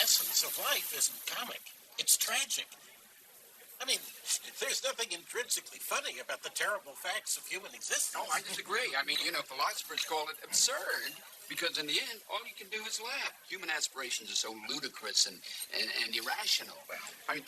Essence of life isn't comic. It's tragic. I mean, there's nothing intrinsically funny about the terrible facts of human existence. Oh, I disagree. I mean, philosophers call it absurd because in the end, all you can do is laugh. Human aspirations are so ludicrous and irrational. I mean,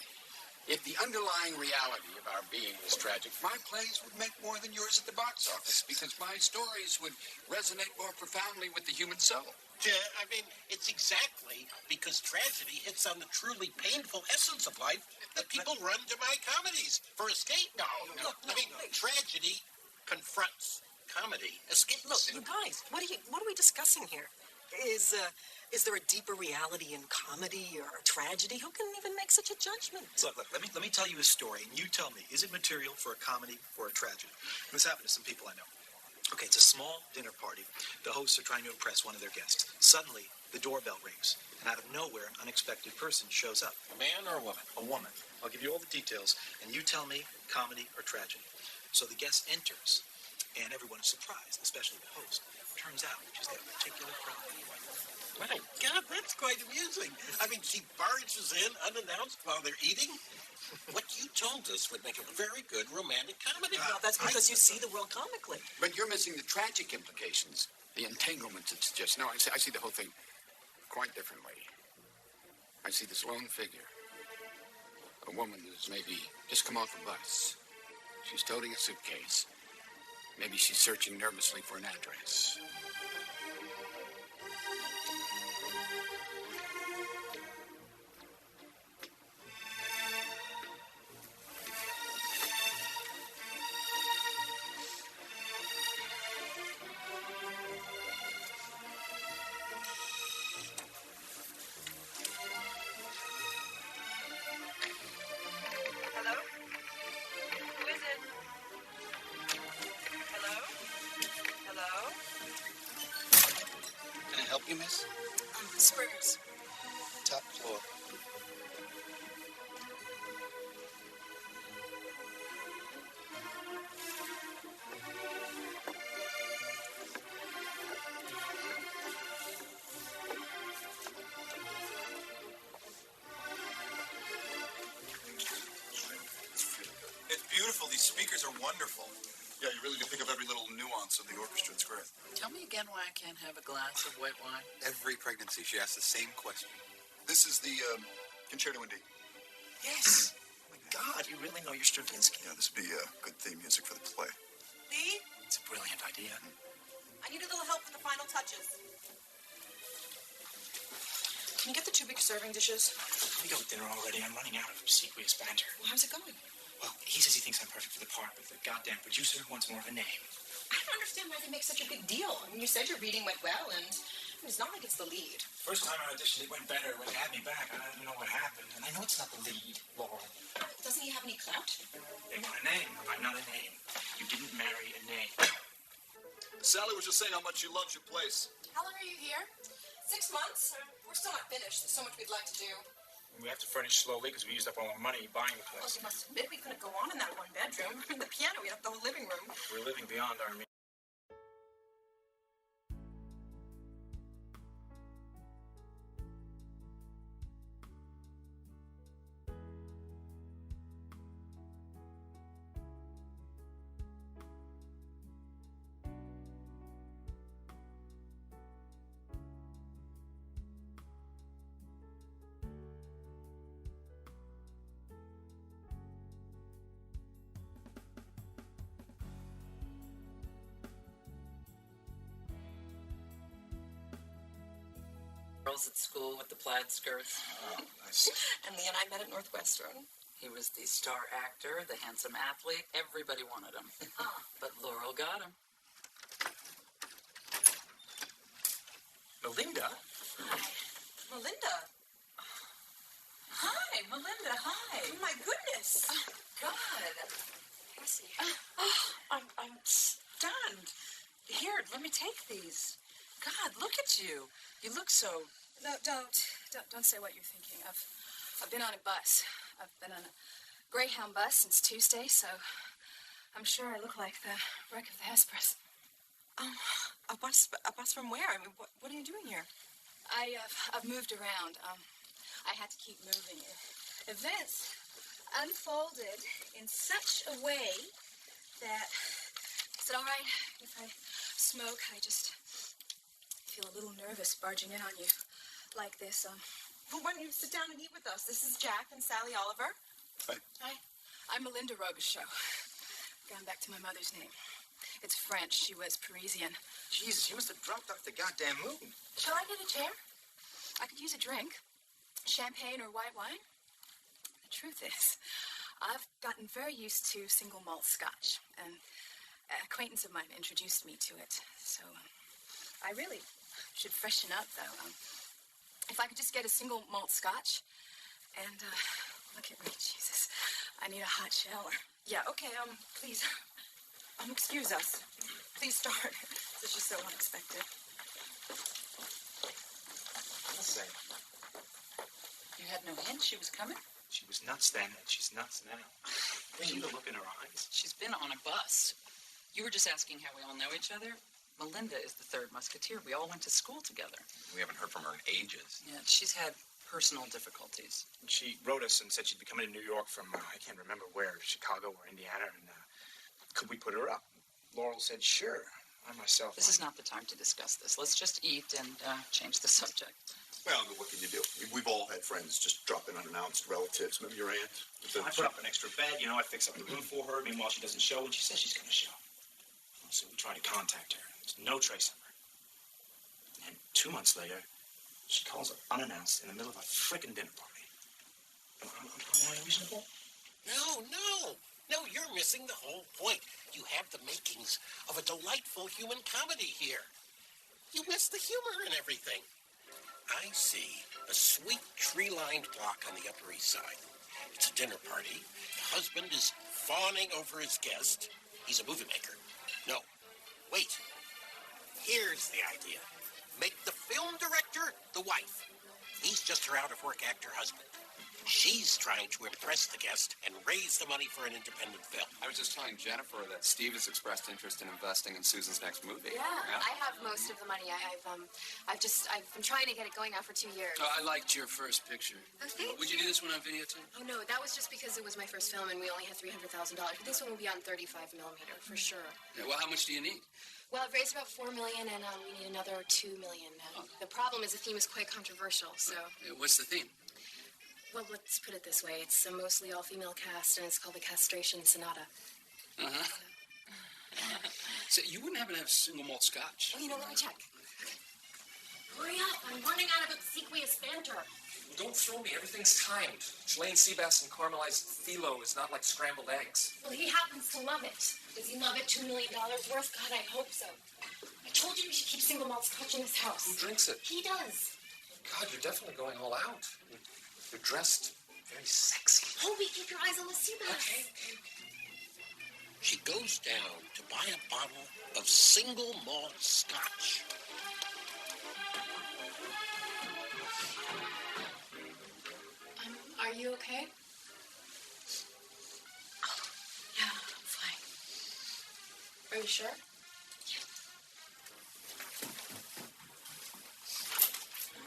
if the underlying reality of our being was tragic, my plays would make more than yours at the box office because my stories would resonate more profoundly with the human soul. I mean, it's exactly because tragedy hits on the truly painful essence of life that people run to my comedies for escape. No. I mean, tragedy confronts. Comedy escapes. Look, you guys, what are we discussing here? Is there a deeper reality in comedy or tragedy? Who can even make such a judgment? Look, let me tell you a story, and you tell me, is it material for a comedy or a tragedy? This happened to some people I know. Okay, it's a small dinner party. The hosts are trying to impress one of their guests. Suddenly, the doorbell rings, and out of nowhere, an unexpected person shows up. A man or a woman? A woman. I'll give you all the details, and you tell me comedy or tragedy. So the guest enters, and everyone is surprised, especially the host. Turns out she's their particular problem. My God, that's quite amusing. I mean, she barges in unannounced while they're eating. What you told us would make a very good romantic comedy. Well, that's because you see the world comically. But you're missing the tragic implications, the entanglements it suggests. No, I see the whole thing quite differently. I see this lone figure, a woman who's maybe just come off a bus. She's toting a suitcase. Maybe she's searching nervously for an address. You, miss? Springers. Top floor. It's beautiful. These speakers are wonderful. Yeah, you really do pick up every little nuance of the orchestra. It's great. Tell me again why I can't have a glass of white wine. Every pregnancy, she asks the same question. This is the Concerto in D. Yes. Oh my God, you really know your Stravinsky. Yeah, this would be good theme music for the play. Lee? It's a brilliant idea. I need a little help with the final touches. Can you get the 2 big serving dishes? We go to dinner already. I'm running out of obsequious banter. Well, how's it going? Well, he says he thinks I'm perfect for the part, but the goddamn producer wants more of a name. I don't understand why they make such a big deal. I mean, you said your reading went well, and it's not like it's the lead. First time I auditioned, it went better. When they had me back, I don't know what happened. And I know it's not the lead, Laurel. Doesn't he have any clout? They want a name. I'm not a name. You didn't marry a name. Sally was just saying how much she loves your place. How long are you here? 6 months. We're still not finished. There's so much we'd like to do. We have to furnish slowly because we used up all our money buying the Well, place. you must admit we couldn't go on in that one bedroom. The piano, we have the whole living room. We're living beyond our means. Girls at school with the plaid skirts. Oh, nice. And Lee and I met at Northwestern. He was the star actor, the handsome athlete. Everybody wanted him. But Laurel got him. Melinda? Melinda. Hi, Melinda, hi. Oh, my goodness. God. Cassie. I'm stunned. Here, let me take these. God, look at you. You look so... No, don't say what you're thinking. I've been on a bus. I've been on a Greyhound bus since Tuesday, so I'm sure I look like the wreck of the ᖴ𝖚ış. A bus from where? I mean, what are you doing here? I've moved around. I had to keep moving. Events unfolded in such a way that... Is it all right if I smoke? I just feel a little nervous barging in on you like this. Well, why don't you sit down and eat with us? This is Jack and Sally Oliver. Hi. I'm Melinda ᖴ𝖚桔. Going back to my mother's name. It's French. She was Parisian. Jesus, you must have dropped off the goddamn moon. Shall I get a chair? I could use a drink. Champagne or white wine? The truth is, I've gotten very used to single malt scotch, and an acquaintance of mine introduced me to it. So, I really should freshen up, though. If I could just get a single malt scotch, and, look at me, Jesus. I need a hot shower. Yeah, okay, please. Excuse us. Please start. This is so unexpected. I'll say, You had no hint she was coming? she was nuts then, and she's nuts now. See the look in her eyes? She's been on a bus. You were just asking how we all know each other. Melinda is the third musketeer. We all went to school together. We haven't heard from her in ages. Yeah, she's had personal difficulties. She wrote us and said she'd be coming to New York from, I can't remember where, Chicago or Indiana, and could we put her up? Laurel said, sure. I myself... This is not the time to discuss this. Let's just eat and change the subject. Well, but what can you do? We've all had friends just drop in unannounced, relatives. Remember your aunt? I put up an extra bed, I fix up the room for her. Meanwhile, she doesn't show, and she says she's going to show. So we try to contact her. There's no trace of her. And 2 months later, she calls up unannounced in the middle of a frickin' dinner party. Am I unreasonable? No, you're missing the whole point. You have the makings of a delightful human comedy here. You miss the humor and everything. I see a sweet tree-lined block on the Upper East Side. It's a dinner party. The husband is fawning over his guest. He's a movie maker. No, wait. Here's the idea. Make the film director the wife. He's just her out-of-work actor husband. She's trying to impress the guest and raise the money for an independent film. I was just telling Jennifer that Steve has expressed interest in investing in Susan's next movie. Yeah, I have most of the money. I've been trying to get it going now for 2 years. Oh, I liked your first picture. Oh, thank Would you do this one on video, too? Oh, no, that was just because it was my first film and we only had $300,000. This one will be on 35 millimeter, for sure. Yeah, well, how much do you need? Well, I've raised about $4 million and we need another $2 million. The problem is the theme is quite controversial, so... What's the theme? Well, let's put it this way. It's a mostly all-female cast, and it's called the Castration Sonata. Uh-huh. So you wouldn't happen to have single malt scotch? Oh, let me check. Okay. Hurry up. I'm running out of obsequious banter. Don't throw me. Everything's timed. Chilean sea bass and caramelized phyllo is not like scrambled eggs. Well, he happens to love it. Does he love it $2 million worth? God, I hope so. I told you we should keep single malt scotch in this house. Who drinks it? He does. God, you're definitely going all out. You're dressed very sexy. Hobie, keep your eyes on the sea bass. Okay. She goes down to buy a bottle of single malt scotch. Are you okay? Yeah, I'm fine. Are you sure?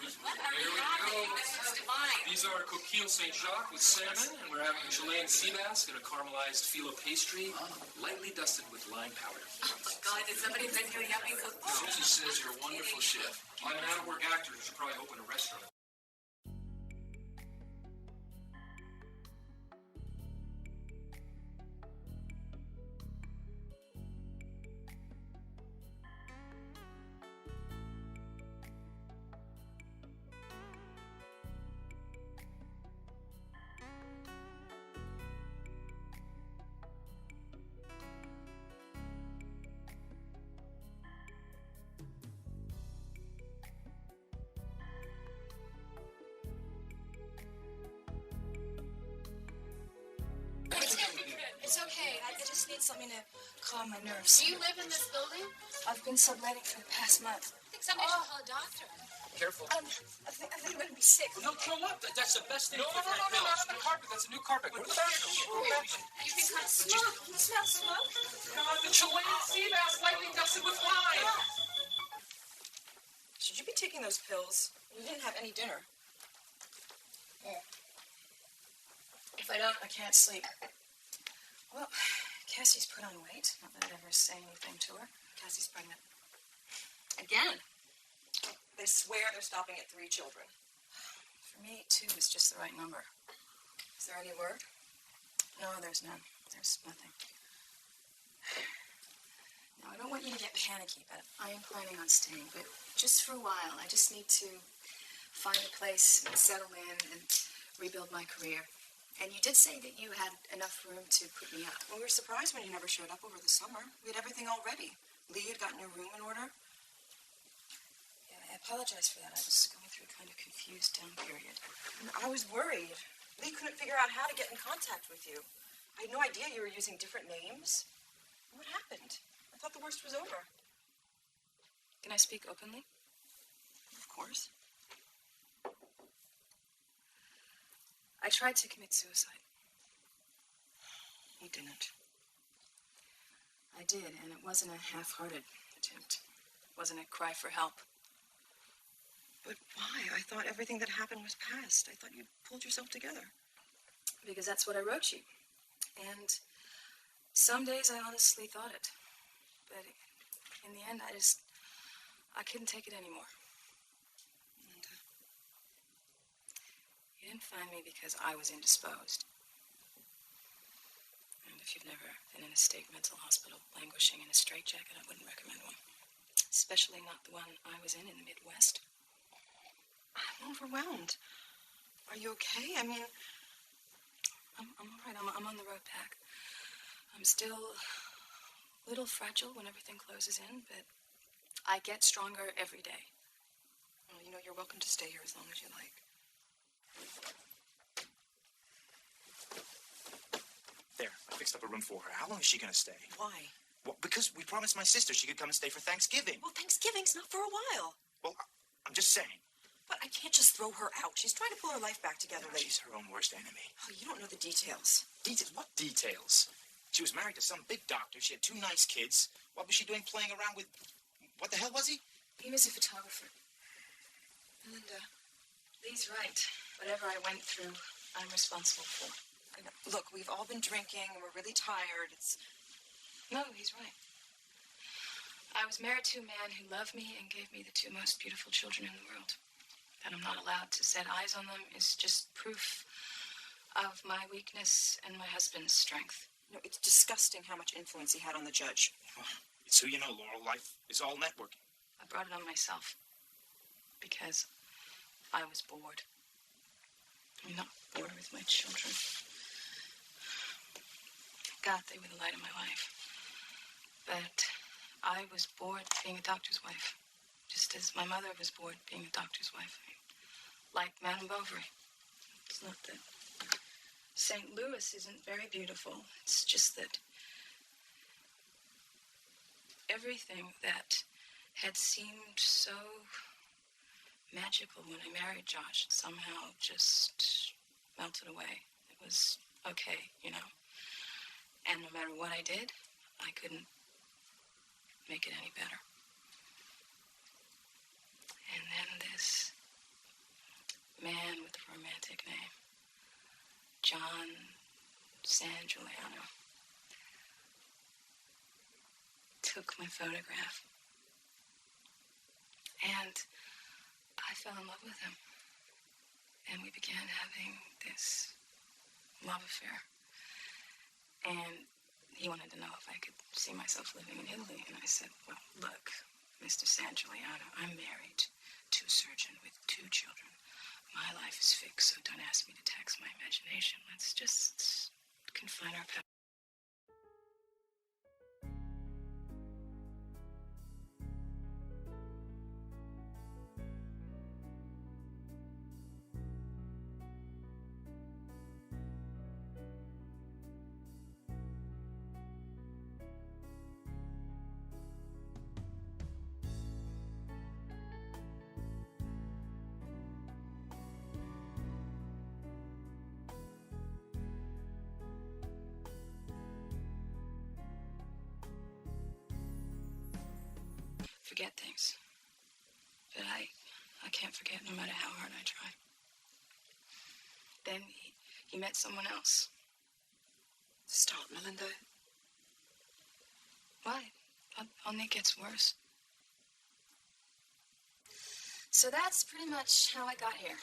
Here we go. These are coquille Saint-Jacques with cinnamon, and we're having Chilean sea bass and a caramelized phyllo pastry, lightly dusted with lime powder. Oh, my God, did somebody bring you a yummy cookbook? Susie says you're a wonderful chef. I'm an out-of-work actor who should probably open a restaurant. something to calm my nerves. Do you live in this building? I've been subletting for the past month. I think somebody should call a doctor. Careful. I think I'm going to be sick. No, throw up. That's the best thing. No, Not on the carpet. That's a new carpet. Go to the bathroom. You can cut smoke. You smell smoke? The Chilean sea bass lightly dusted with wine. Should you be taking those pills? You didn't have any dinner. If I don't, I can't sleep. Well, Cassie's put on weight. Not that I'd ever say anything to her. Cassie's pregnant. Again? They swear they're stopping at 3 children. For me, 2 is just the right number. Is there any word? No, there's none. There's nothing. Now, I don't want you to get panicky, but I am planning on staying. But just for a while, I just need to find a place and settle in and rebuild my career. And you did say that you had enough room to put me up. Well, we were surprised when you never showed up over the summer. We had everything all ready. Lee had gotten your room in order. Yeah, I apologize for that. I was going through a kind of confused down period. I was worried. Lee couldn't figure out how to get in contact with you. I had no idea you were using different names. What happened? I thought the worst was over. Can I speak openly? Of course. I tried to commit suicide. You didn't. I did, and it wasn't a half-hearted attempt. It wasn't a cry for help. But why? I thought everything that happened was past. I thought you pulled yourself together. Because that's what I wrote you. And some days I honestly thought it. But in the end, I couldn't take it anymore. Melinda. You didn't find me because I was indisposed. And if you've never been in a state mental hospital languishing in a straitjacket, I wouldn't recommend one. Especially not the one I was in the Midwest. I'm overwhelmed. Are you okay? I mean... I'm all right. I'm on the road back. I'm still a little fragile when everything closes in, but I get stronger every day. Well, you know, you're welcome to stay here as long as you like. There, I fixed up a room for her. How long is she gonna stay? Why? Well, because we promised my sister she could come and stay for Thanksgiving. Well, Thanksgiving's not for a while. Well, I'm just saying. But I can't just throw her out. She's trying to pull her life back together. No, she's her own worst enemy. Oh, you don't know the details. Details? What details? She was married to some big doctor. She had 2 nice kids. What was she doing playing around with... What the hell was he? He was a photographer. Melinda. Lee's right. Whatever I went through, I'm responsible for. I know. Look, we've all been drinking and we're really tired. No, he's right. I was married to a man who loved me and gave me the 2 most beautiful children in the world. That I'm not allowed to set eyes on them is just proof of my weakness and my husband's strength. No, it's disgusting how much influence he had on the judge. Well, it's who you know, Laurel. Life is all networking. I brought it on myself because I was bored. I'm not bored with my children. God, they were the light of my life. But I was bored being a doctor's wife, just as my mother was bored being a doctor's wife. Like Madame Bovary. It's not that St. Louis isn't very beautiful. It's just that everything that had seemed so magical when I married Josh somehow just melted away. It was okay, you know. And no matter what I did, I couldn't make it any better. And then this man with a romantic name, John ▴ took my photograph. And I fell in love with him. And we began having this love affair. And he wanted to know if I could see myself living in Italy. And I said, well, look, Mr. ▴ I'm married to a surgeon with 2 children. My life is fixed, so don't ask me to tax my imagination. Let's just confine our power. forget things. But I can't forget no matter how hard I try. Then he met someone else. Stop, Melinda. Why? Only gets worse. So that's pretty much how I got here.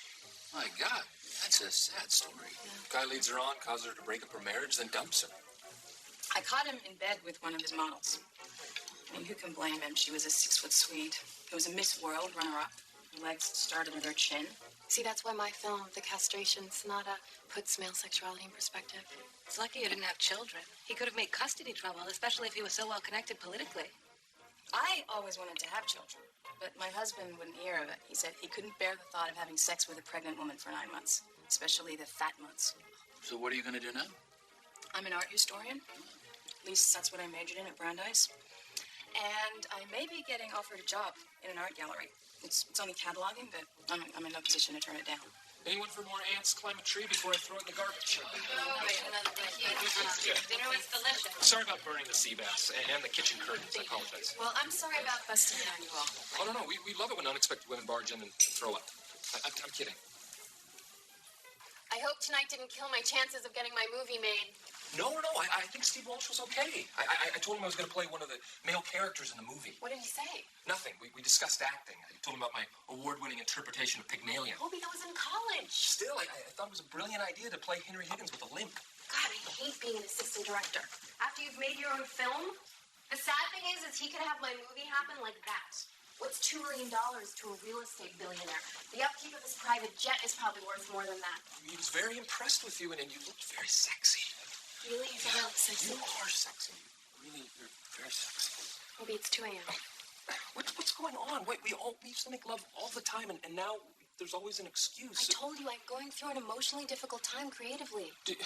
My God, that's a sad story. Guy leads her on, causes her to break up her marriage, then dumps her. I caught him in bed with one of his models. I mean, who can blame him? She was a 6-foot Swede. It was a Miss World runner-up. Her legs started at her chin. See, that's why my film, The Castration Sonata, puts male sexuality in perspective. It's lucky you didn't have children. He could have made custody trouble, especially if he was so well connected politically. I always wanted to have children, but my husband wouldn't hear of it. He said he couldn't bear the thought of having sex with a pregnant woman for 9 months, especially the fat months. So what are you going to do now? I'm an art historian. At least that's what I majored in at Brandeis. And I may be getting offered a job in an art gallery. It's only cataloging, but I'm in no position to turn it down. Anyone for more ants climb a tree before I throw it in the garbage? Oh, wait, another thank you. Dinner was delicious. Sorry about burning the sea bass and the kitchen curtains. I apologize. Well, I'm sorry about busting in on you all. Oh, no. We love it when unexpected women barge in and throw up. I'm kidding. I hope tonight didn't kill my chances of getting my movie made. No. I think Steve Walsh was okay. I told him I was going to play one of the male characters in the movie. What did he say? Nothing. We discussed acting. I told him about my award-winning interpretation of Pygmalion. Toby, that was in college. Still, I thought it was a brilliant idea to play Henry Higgins with a limp. God, I hate being an assistant director. After you've made your own film, the sad thing is he could have my movie happen like that. What's $2 million to a real estate billionaire? The upkeep of his private jet is probably worth more than that. He was very impressed with you, and you looked very sexy. Really? Is that really sexy? You are sexy. Really, you're very sexy. Toby, it's 2 a.m. What's going on? Wait, we used to make love all the time, and now there's always an excuse. I told you I'm going through an emotionally difficult time creatively. Do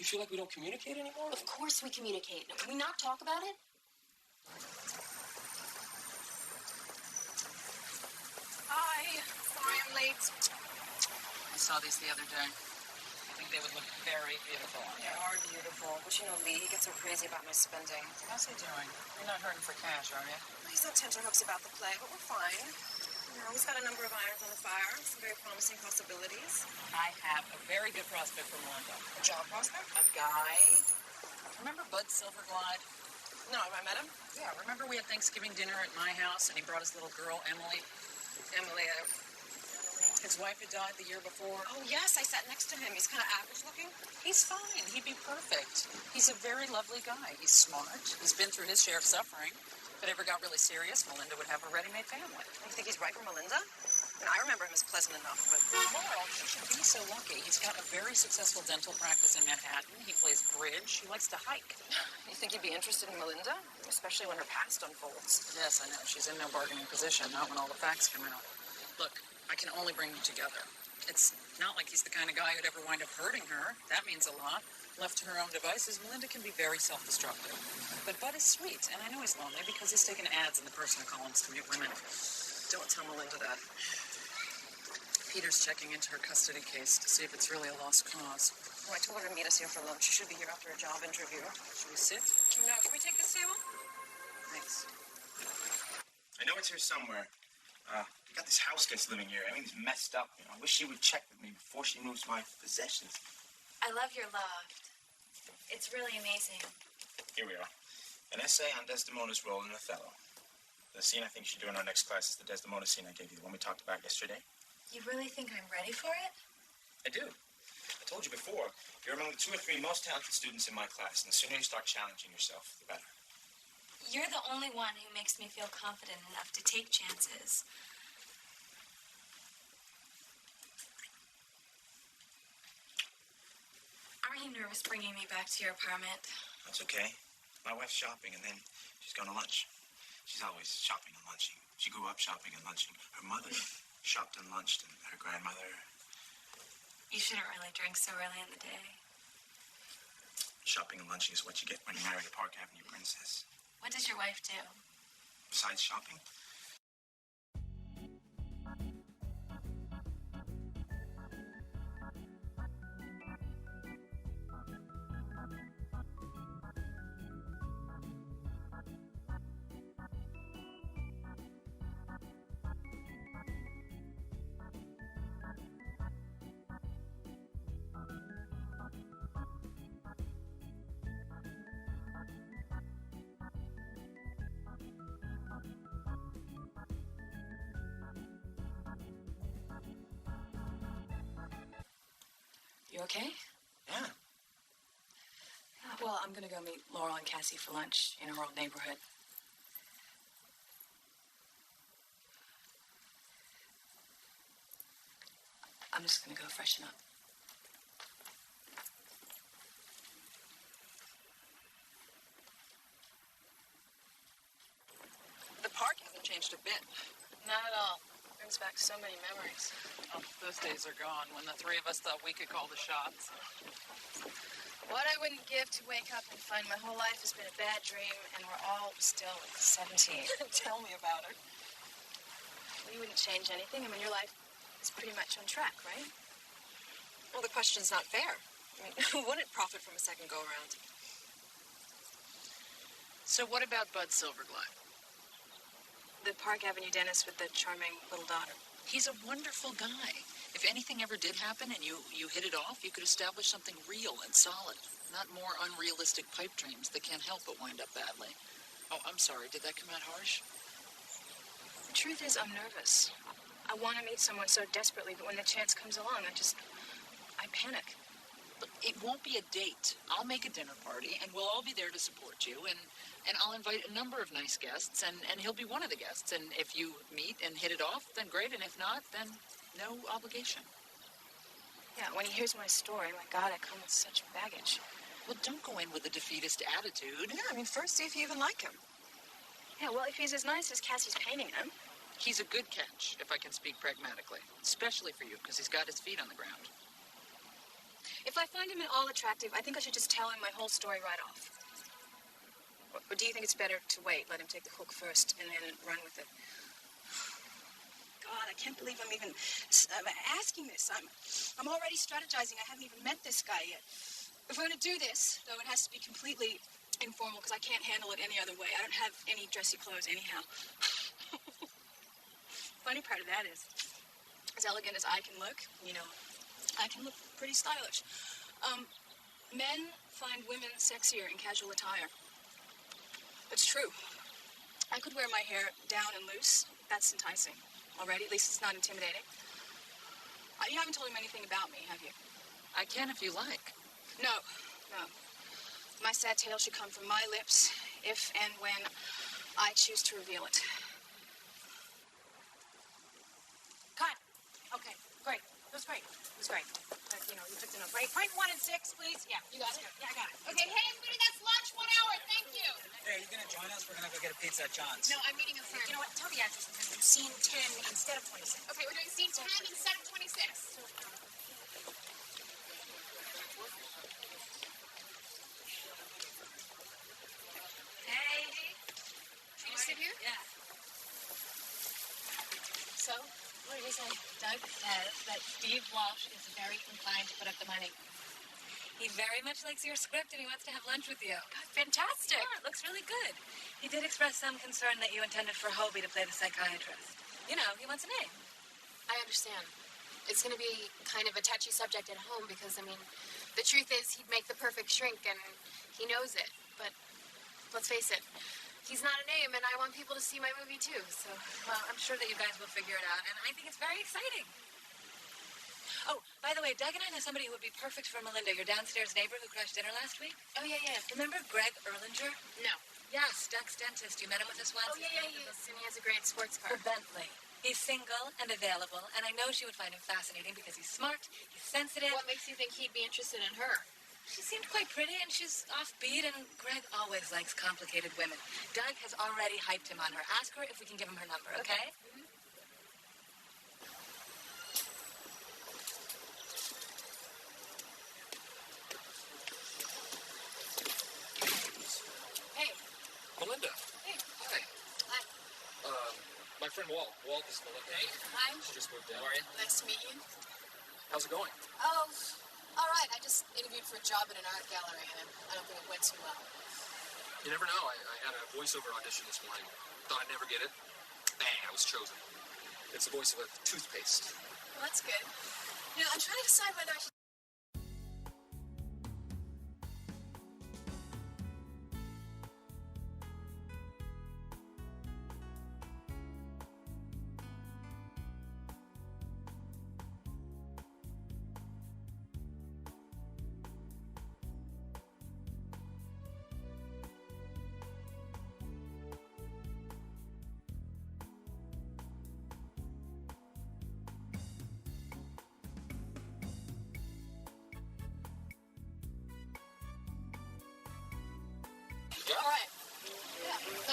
you feel like we don't communicate anymore? Of course we communicate. Now, can we not talk about it? Hi. Sorry I'm late. I saw these the other day. I think they would look very beautiful. They are beautiful. But you know, Lee, he gets so crazy about my spending. How's he doing? You're not hurting for cash, are you? He's not tenterhooks about the play, but we're fine. You know, he's got a number of irons on the fire, some very promising possibilities. I have a very good prospect for Melinda. A job prospect? A guy. Remember Bud Silverglide? No, have I met him? Yeah, remember we had Thanksgiving dinner at my house and he brought his little girl, Emily? Emily, His wife had died the year before. Oh, yes, I sat next to him. He's kind of average looking. He's fine. He'd be perfect. He's a very lovely guy. He's smart. He's been through his share of suffering. If it ever got really serious, Melinda would have a ready-made family. You think he's right for Melinda? I remember him as pleasant enough, but... Well, she should be so lucky. He's got a very successful dental practice in Manhattan. He plays bridge. He likes to hike. You think he'd be interested in Melinda? Especially when her past unfolds. Yes, I know. She's in no bargaining position, not when all the facts come out. Look, I can only bring you together. It's not like he's the kind of guy who'd ever wind up hurting her. That means a lot. Left to her own devices, Melinda can be very self-destructive. But Bud is sweet, and I know he's lonely because he's taken ads in the personal columns to meet women. Don't tell Melinda that. Peter's checking into her custody case to see if it's really a lost cause. Oh, I told her to meet us here for lunch. She should be here after a job interview. Should we sit? No, can we take this table? Thanks. I know it's here somewhere. We got this house guest living here. Everything's messed up. I wish she would check with me before she moves my possessions. I love your loft. It's really amazing. Here we are. An essay on Desdemona's role in Othello. The scene I think you should do in our next class is the Desdemona scene I gave you, the one we talked about yesterday. You really think I'm ready for it? I do. I told you before, you're among the 2 or 3 most talented students in my class, and the sooner you start challenging yourself, the better. You're the only one who makes me feel confident enough to take chances. Aren't you nervous bringing me back to your apartment? That's okay. My wife's shopping, and then she's going to lunch. She's always shopping and lunching. She grew up shopping and lunching. Her mother shopped and lunched, and her grandmother... You shouldn't really drink so early in the day. Shopping and lunching is what you get when you marry a Park Avenue princess. What does your wife do? Besides shopping? You okay? Yeah. Well, I'm gonna go meet Laurel and Cassie for lunch in our old neighborhood. I'm just gonna go freshen up. The park hasn't changed a bit. Not at all. Brings back so many memories. Oh, those days are gone when the three of us thought we could call the shots. What I wouldn't give to wake up and find my whole life has been a bad dream, and we're all still 17. Tell me about it. Well, you wouldn't change anything. I mean, your life is pretty much on track, right? Well, the question's not fair. I mean, who wouldn't profit from a second go-around? So what about Bud Silverglide? The Park Avenue dentist with the charming little daughter. He's a wonderful guy. If anything ever did happen and you hit it off, you could establish something real and solid, not more unrealistic pipe dreams that can't help but wind up badly. Oh, I'm sorry. Did that come out harsh? The truth is, I'm nervous. I want to meet someone so desperately, but when the chance comes along, I panic. Look, it won't be a date. I'll make a dinner party, and we'll all be there to support you, and I'll invite a number of nice guests, and he'll be one of the guests. And if you meet and hit it off, then great, and if not, then no obligation. Yeah, when he hears my story, my God, I come with such baggage. Well, don't go in with a defeatist attitude. Yeah, I mean, first see if you even like him. Yeah, well, if he's as nice as Cassie's painting him. He's a good catch, if I can speak pragmatically, especially for you, because he's got his feet on the ground. If I find him at all attractive, I think I should just tell him my whole story right off. Or do you think it's better to wait, let him take the hook first, and then run with it? God, I can't believe I'm even asking this. I'm already strategizing. I haven't even met this guy yet. If we're going to do this, though, it has to be completely informal, because I can't handle it any other way. I don't have any dressy clothes anyhow. Funny part of that is, as elegant as I can look, I can look pretty stylish. Men find women sexier in casual attire. It's true. I could wear my hair down and loose. That's enticing already. At least it's not intimidating. You haven't told him anything about me, have you? I can if you like. No. My sad tale should come from my lips if and when I choose to reveal it. Cut. Okay, great. It was great. It was great. You took the note. Right? Point 1 and 6, please. Yeah, you got it? Yeah, I got it. Okay, hey, everybody, that's lunch. 1 hour. Thank you. Hey, are you going to join us? We're going to go get a pizza at John's. No, I'm meeting a friend. You know what? Tell the actress we're going to do scene 10 instead of 26. Okay, we're doing scene 10 instead of 26. Hey. Can you sit here? Yeah. So? What did he say? Doug says that Steve Walsh is very inclined to put up the money. He very much likes your script and he wants to have lunch with you. God, fantastic. Yeah, it looks really good. He did express some concern that you intended for Hobie to play the psychiatrist. He wants a name. I understand. It's going to be kind of a touchy subject at home because, the truth is he'd make the perfect shrink and he knows it. But let's face it, he's not a name and I want people to see my movie too, so. Well, I'm sure that you guys will figure it out, and I think it's very exciting. Oh, by the way, Doug and I know somebody who would be perfect for Melinda, your downstairs neighbor who crashed dinner last week. Oh, yeah. Remember Greg Erlinger? No. Yes, Doug's dentist. You met him with us once? Oh, yeah, he is, and he has a great sports car. The Bentley. He's single and available, and I know she would find him fascinating because he's smart, he's sensitive. What makes you think he'd be interested in her? She seemed quite pretty, and she's offbeat, and Greg always likes complicated women. Doug has already hyped him on her. Ask her if we can give him her number, okay? Mm-hmm. Hey. Melinda. Hey. Hi. Hi. My friend Walt. Walt is Melinda. Hey. Hi. She just moved in. How are you? Nice to meet you. How's it going? Oh, all right. I just interviewed for a job at an art gallery, and I don't think it went too well. You never know. I had a voiceover audition this morning. Thought I'd never get it. Bang, I was chosen. It's the voice of a toothpaste. Well, that's good. I'm trying to decide whether I should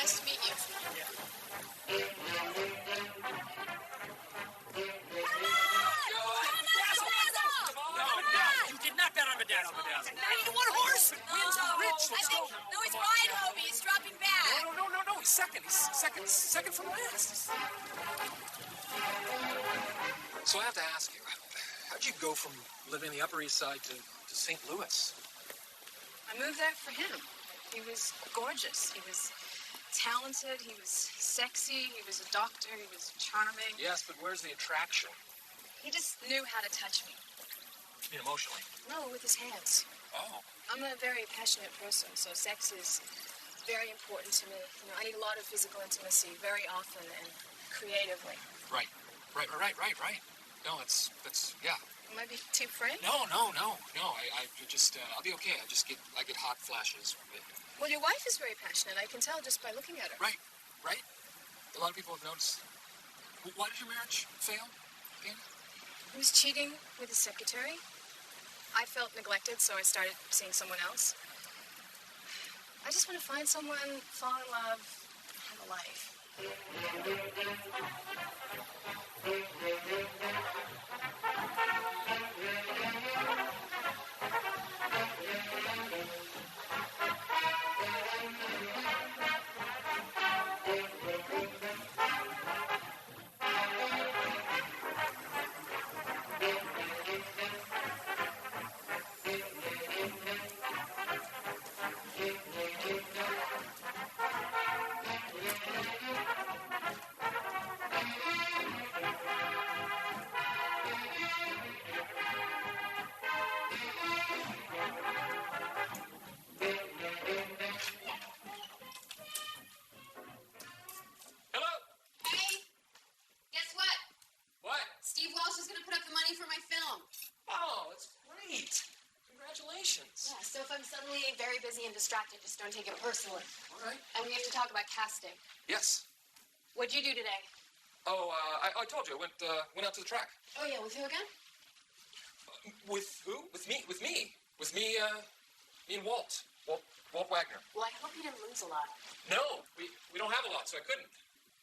Nice to meet you. You did not bet on Bedazzle. You want a horse? Wins are rich. Let's go. No, he's right, Hobie. He's dropping back. No. He's second. Second from last. So I have to ask you, how'd you go from living in the Upper East Side to St. Louis? I moved there for him. He was gorgeous. He was talented. He was sexy. He was a doctor. He was charming. Yes, but where's the attraction? He just knew how to touch me. You mean emotionally? No, with his hands. Oh. I'm a very passionate person, so sex is very important to me. You know, I need a lot of physical intimacy very often and creatively. Right. No, that's yeah. Am I being too frank? No. I just, I'll be okay. I get hot flashes. Well, your wife is very passionate. I can tell just by looking at her. Right. A lot of people have noticed. Why did your marriage fail again? He was cheating with his secretary. I felt neglected, so I started seeing someone else. I just want to find someone, fall in love, have a life. So if I'm suddenly very busy and distracted, just don't take it personally. All right. And we have to talk about casting. Yes. What'd you do today? Oh, I told you. I went out to the track. Oh, yeah, with who again? With who? With me. Me and Walt. Walt Wagner. Well, I hope you didn't lose a lot. No, we don't have a lot, so I couldn't.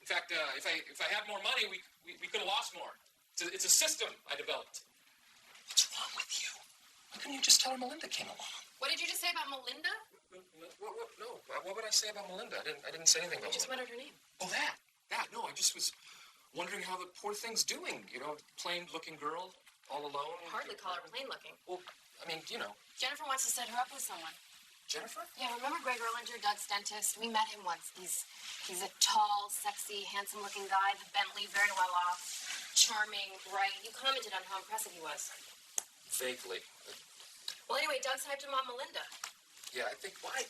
In fact, if I had more money, we could have lost more. It's a system I developed. What's wrong with you? Why couldn't you just tell her Melinda came along? What did you just say about Melinda? No. What would I say about Melinda? I didn't say anything about You just Melinda. wanted her name. Oh, that. No, I just was wondering how the poor thing's doing. You know, plain-looking girl, all alone. Hardly call her plain looking. Well, I mean, you know. Jennifer wants to set her up with someone. Jennifer? Yeah, remember Greg Erlinger, Doug's dentist? We met him once. He's a tall, sexy, handsome-looking guy. The Bentley, very well off, charming, bright. You commented on how impressive he was. Vaguely. Well, anyway, Doug's hyped him on Melinda. Yeah, I think, well, I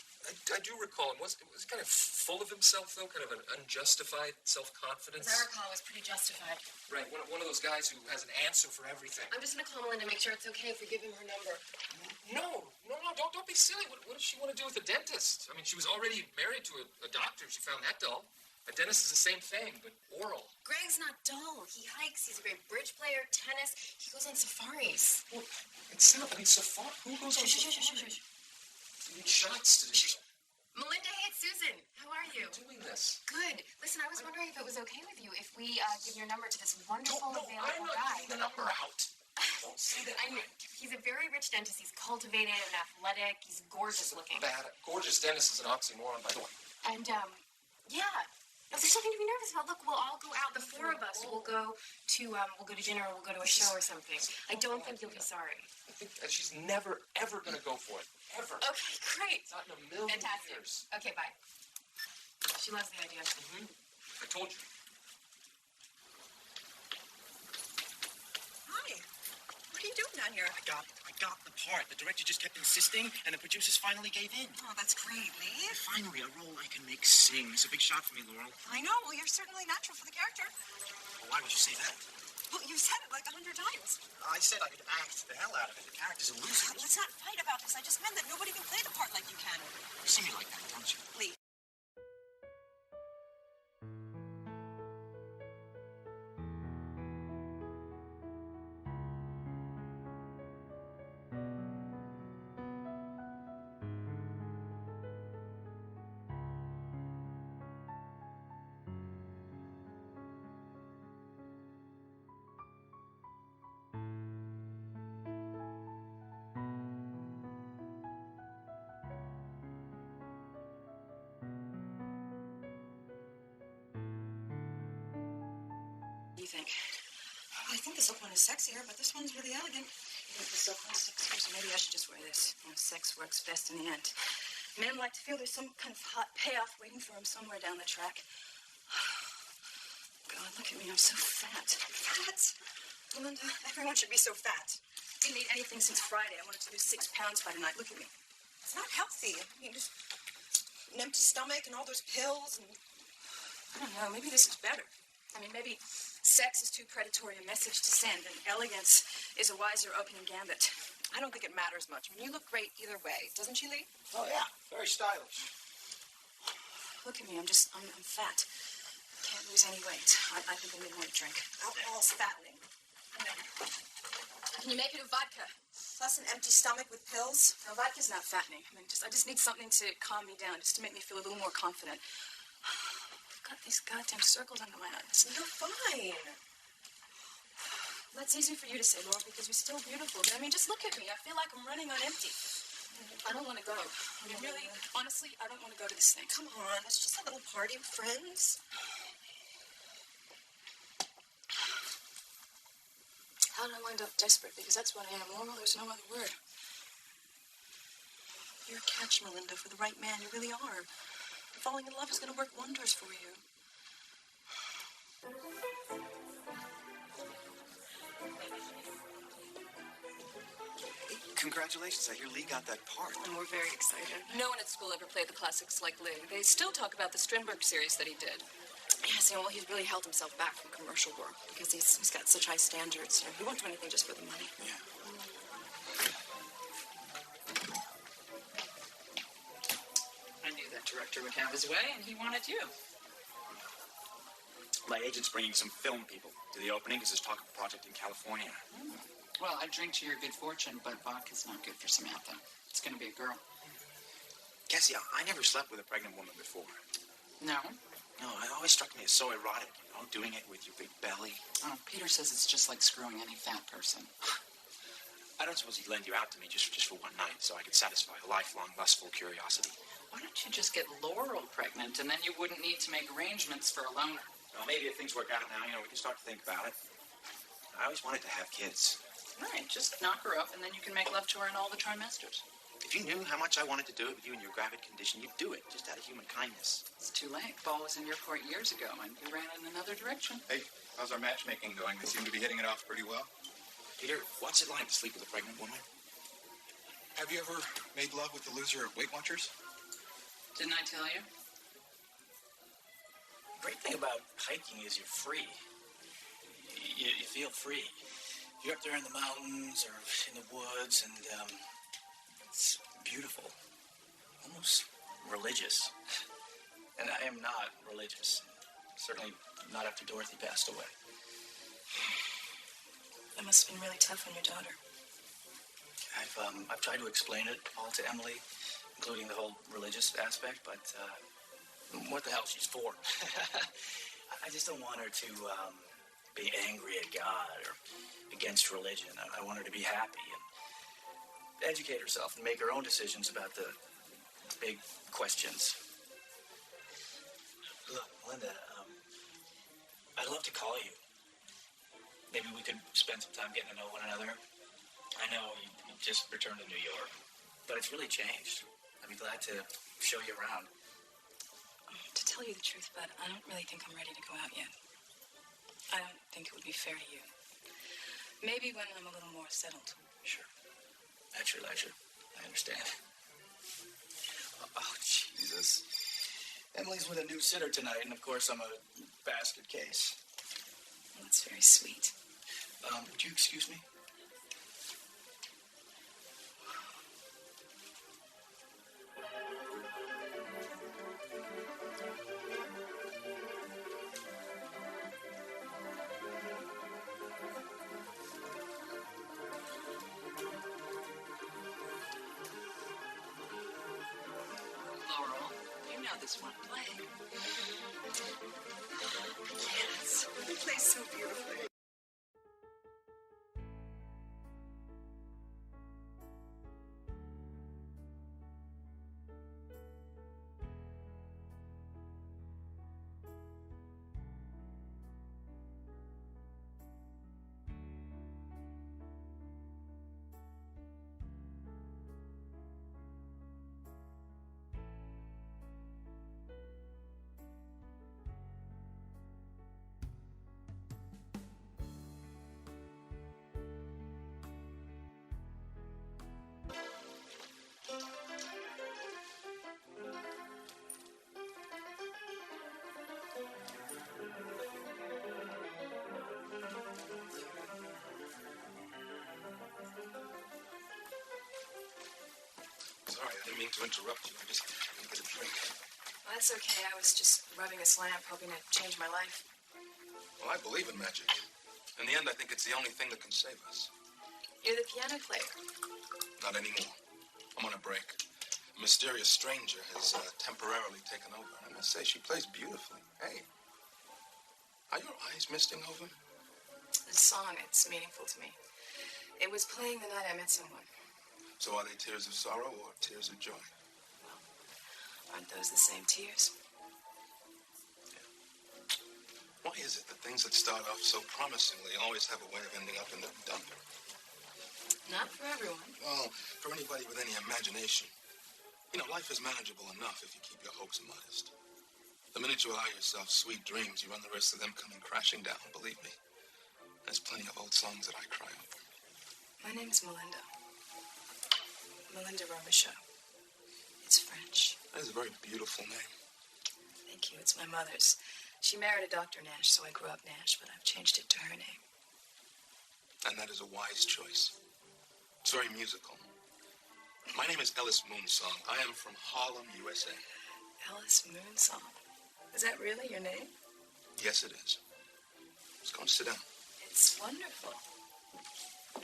do recall him. Was kind of full of himself, though, kind of an unjustified self-confidence. As I recall, it was pretty justified. Right, one of those guys who has an answer for everything. I'm just going to call Melinda, make sure it's okay if we give him her number. No, don't be silly. What does she want to do with a dentist? I mean, she was already married to a doctor. She found that dull. A dentist is the same thing, but oral. Greg's not dull. He hikes. He's a great bridge player, tennis. He goes on safaris. Well, safari? Who goes on safaris? You need shots to do. Melinda, hey, it's Susan. How are you? Doing this. Good. Listen, I was wondering if it was okay with you if we give your number to this wonderful available I'm not guy. giving the number out. Don't say that. I mean, he's a very rich dentist. He's cultivated and athletic. He's gorgeous looking. Bad. Gorgeous dentist is an oxymoron, by the way. And, yeah. No, there's nothing to be nervous about. Look, we'll all go out. The four of us will go to dinner, or we'll go to a show or something. I don't think you'll be sorry. I think that she's never, ever going to go for it. Ever. Okay, great. Not in a million Fantastic. years. Okay, bye. She loves the idea. Mm-hmm. I told you. Hi. What are you doing down here? I got the part. The director just kept insisting, and the producers finally gave in. Oh, that's great, Lee. Finally, a role I can make sing. It's a big shot for me, Laurel. I know. Well, you're certainly natural for the character. Well, why would you say that? Well, you said it like 100 times. I said I could act the hell out of it. The character's a loser. Let's not fight about this. I just meant that nobody can play the part like you can. You see me like that, don't you? Lee. think? I think the silk one is sexier, but this one's really elegant. You think the silk one's sexier? So maybe I should just wear this. You know, sex works best in the end. Men like to feel there's some kind of hot payoff waiting for them somewhere down the track. God, look at me. I'm so fat. Fat? Melinda, everyone should be so fat. Didn't eat anything since Friday. I wanted to lose 6 pounds by tonight. Look at me. It's not healthy. I mean, just an empty stomach and all those pills and... I don't know. Maybe this is better. I mean, maybe sex is too predatory a message to send, and elegance is a wiser opening gambit. I don't think it matters much. I mean, you look great either way. Doesn't she, Lee? Oh, yeah. Very stylish. Look at me. I'm fat. Can't lose any weight. I think I need more to drink. Alcohol's fattening. Can you make it a vodka? Plus an empty stomach with pills? No, vodka's not fattening. I just need something to calm me down, just to make me feel a little more confident. I've got these goddamn circles under my eyes. You're fine. That's easy for you to say, Laura, because you're still beautiful. But I mean, just look at me. I feel like I'm running on empty. I don't want to go. I mean, really, honestly, I don't want to go to this thing. Come on, it's just a little party with friends. How did I wind up desperate? Because that's what I am, Laura. There's no other word. You're a catch, Melinda, for the right man. You really are. Falling in love is going to work wonders for you. Congratulations, I hear Lee got that part. And we're very excited. No one at school ever played the classics like Lee. They still talk about the ᖴ𝖚桔 series that he did. Yes, you know, well, he's really held himself back from commercial work because he's got such high standards. You know, he won't do anything just for the money. Yeah. I knew that director would have his way, and he wanted you. My agent's bringing some film people to the opening because there's talk of a project in California. Well, I drink to your good fortune, but vodka's not good for Samantha. It's going to be a girl. Cassie, I never slept with a pregnant woman before. No? No, it always struck me as so erotic, you know, doing it with your big belly. Oh, Peter says it's just like screwing any fat person. I don't suppose he'd lend you out to me just for one night so I could satisfy a lifelong lustful curiosity. Why don't you just get Laurel pregnant, and then you wouldn't need to make arrangements for a loner? Well, maybe if things work out now, you know, we can start to think about it. I always wanted to have kids. Right, just knock her up, and then you can make love to her in all the trimesters. If you knew how much I wanted to do it with you in your gravid condition, you'd do it, just out of human kindness. It's too late. Ball was in your court years ago, and you ran in another direction. Hey, how's our matchmaking going? They seem to be hitting it off pretty well. Peter, what's it like to sleep with a pregnant woman? Have you ever made love with the loser at Weight Watchers? Didn't I tell you? The great thing about hiking is you're free. You feel free. You're up there in the mountains or in the woods, and it's beautiful, almost religious. And I am not religious, certainly not after Dorothy passed away. That must have been really tough on your daughter. I've tried to explain it all to Emily, including the whole religious aspect, but what the hell, she's 4. I just don't want her to be angry at God or against religion. I want her to be happy and educate herself and make her own decisions about the big questions. Look, Melinda, I'd love to call you. Maybe we could spend some time getting to know one another. I know you just returned to New York, but it's really changed. I'd be glad to show you around. To tell you the truth, Bud, I don't really think I'm ready to go out yet. I don't think it would be fair to you. Maybe when I'm a little more settled. Sure. At your leisure. I understand. Oh, Jesus. Emily's with a new sitter tonight, and of course I'm a basket case. Well, that's very sweet. Would you excuse me? Laurel, you know this one play. Yes, he plays so beautifully. sorry. I didn't mean to interrupt you. I just need to get a drink. Well, that's okay. I was just rubbing this lamp, hoping to change my life. Well, I believe in magic. In the end, I think it's the only thing that can save us. You're the piano player. Not anymore. I'm on a break. A mysterious stranger has temporarily taken over. And I must say, she plays beautifully. Hey, are your eyes misting over? The song, it's meaningful to me. It was playing the night I met someone. So are they tears of sorrow or tears of joy? Well, aren't those the same tears? Why is it that things that start off so promisingly always have a way of ending up in the dump? Not for everyone. Well, for anybody with any imagination. You know, life is manageable enough if you keep your hopes modest. The minute you allow yourself sweet dreams, you run the risk of them coming crashing down, believe me. There's plenty of old songs that I cry over. My name's Melinda. Melinda ᖴ𝖚ป์sais. It's French. That is a very beautiful name. Thank you. It's my mother's. She married a Dr. Nash, so I grew up Nash, but I've changed it to her name. And that is a wise choice. It's very musical. My name is ᖴ𝖚ป์sais. I am from Harlem, USA. ᖴ𝖚ป์sais. Is that really your name? Yes, it is. Let's go and sit down. It's wonderful.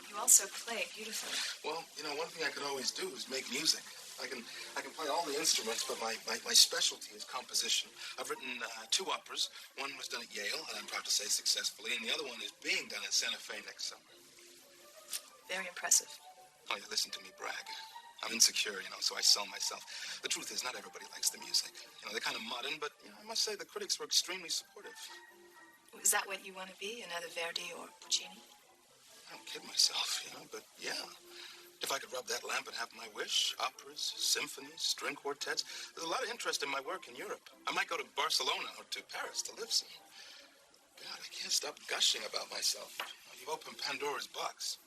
You also play beautifully. Well, you know, one thing I could always do is make music. I can play all the instruments, but my specialty is composition. I've written 2 operas. One was done at Yale, and I'm proud to say successfully, and the other one is being done at Santa Fe next summer. Very impressive. Oh, you listen to me brag. I'm insecure, you know, so I sell myself. The truth is, not everybody likes the music. You know, they're kind of modern, but you know, I must say the critics were extremely supportive. Is that what you want to be, another Verdi or Puccini? I don't kid myself, you know, but yeah. If I could rub that lamp and have my wish, operas, symphonies, string quartets, there's a lot of interest in my work in Europe. I might go to Barcelona or to Paris to live some. God, I can't stop gushing about myself. You've opened Pandora's box.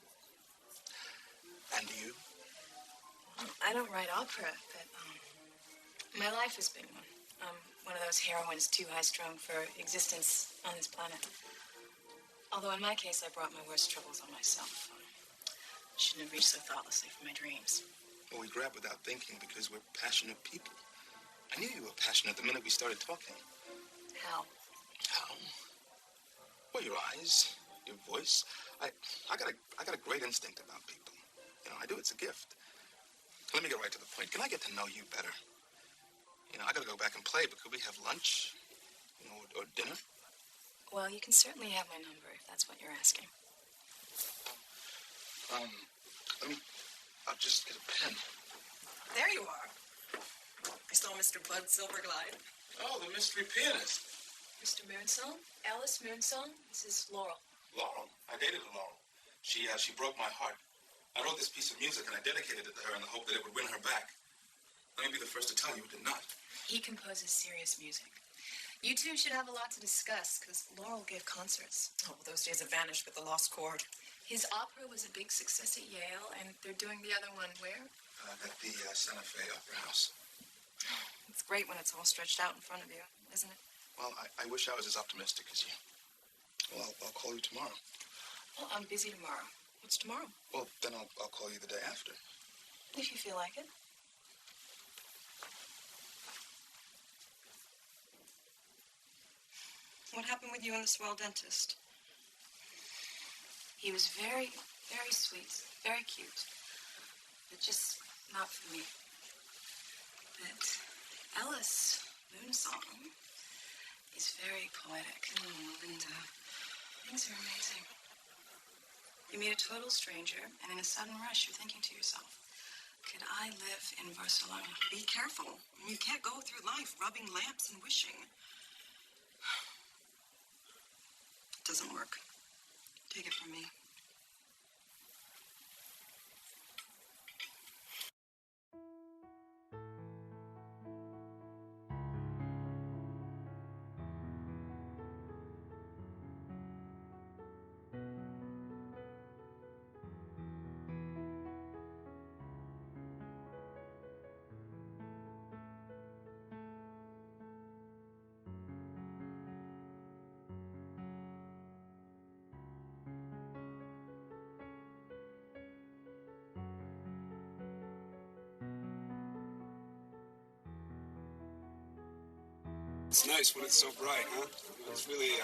And you? I don't write opera, but my life has been one. I'm one of those heroines too high-strung for existence on this planet. Although in my case, I brought my worst troubles on myself. I shouldn't have reached so thoughtlessly for my dreams. Well, we grab without thinking because we're passionate people. I knew you were passionate the minute we started talking. How? How? Well, your eyes, your voice. I got a great instinct about people. You know, I do. It's a gift. Let me get right to the point. Can I get to know you better? You know, I gotta go back and play, but could we have lunch? You know, or dinner? Well, you can certainly have my number if that's what you're asking. I'll just get a pen. There you are. I saw Mr. Bud Silverglide. Oh, the mystery pianist. Mr. Moonsong? Alice Moonsong? This is Laurel. Laurel. I dated a Laurel. She broke my heart. I wrote this piece of music and I dedicated it to her in the hope that it would win her back. Let me be the first to tell you it did not. He composes serious music. You two should have a lot to discuss, because Laurel gave concerts. Oh, well, those days have vanished with the lost chord. His opera was a big success at Yale, and they're doing the other one where? At the Santa Fe Opera House. It's great when it's all stretched out in front of you, isn't it? Well, I wish I was as optimistic as you. Well, I'll call you tomorrow. Well, I'm busy tomorrow. What's tomorrow? Well, then I'll call you the day after. If you feel like it. What happened with you and the swell dentist? He was very, very sweet, very cute, but just not for me. But Alice Moonsong is very poetic. Oh, Melinda. Things are amazing. You meet a total stranger, and in a sudden rush, you're thinking to yourself, could I live in Barcelona? Be careful. You can't go through life rubbing lamps and wishing. It doesn't work. Take it from me. It's nice when it's so bright, huh? It's really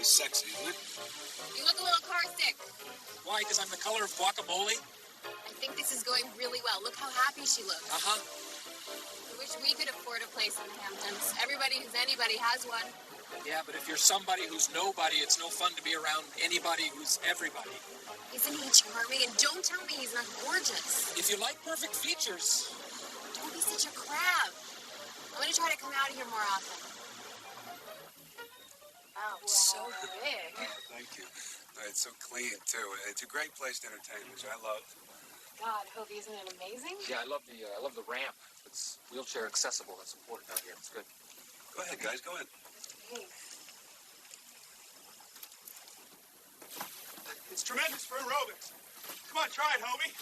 sexy, isn't it? You look a little car sick. Why? Because I'm the color of guacamole? I think this is going really well. Look how happy she looks. Uh-huh. I wish we could afford a place in the Hamptons. Everybody who's anybody has one. Yeah, but if you're somebody who's nobody, it's no fun to be around anybody who's everybody. Isn't he charming? And don't tell me he's not gorgeous. If you like perfect features. Don't be such a crab. I'm going to try to come out here more often. Wow, so big. Thank you. It's so clean, too. It's a great place to entertain, which I love. God, Hobie, isn't it amazing? Yeah, I love the ramp. It's wheelchair accessible. That's important out here. It's good. Go ahead, guys. Go ahead. It's tremendous for aerobics. Come on, try it, homie.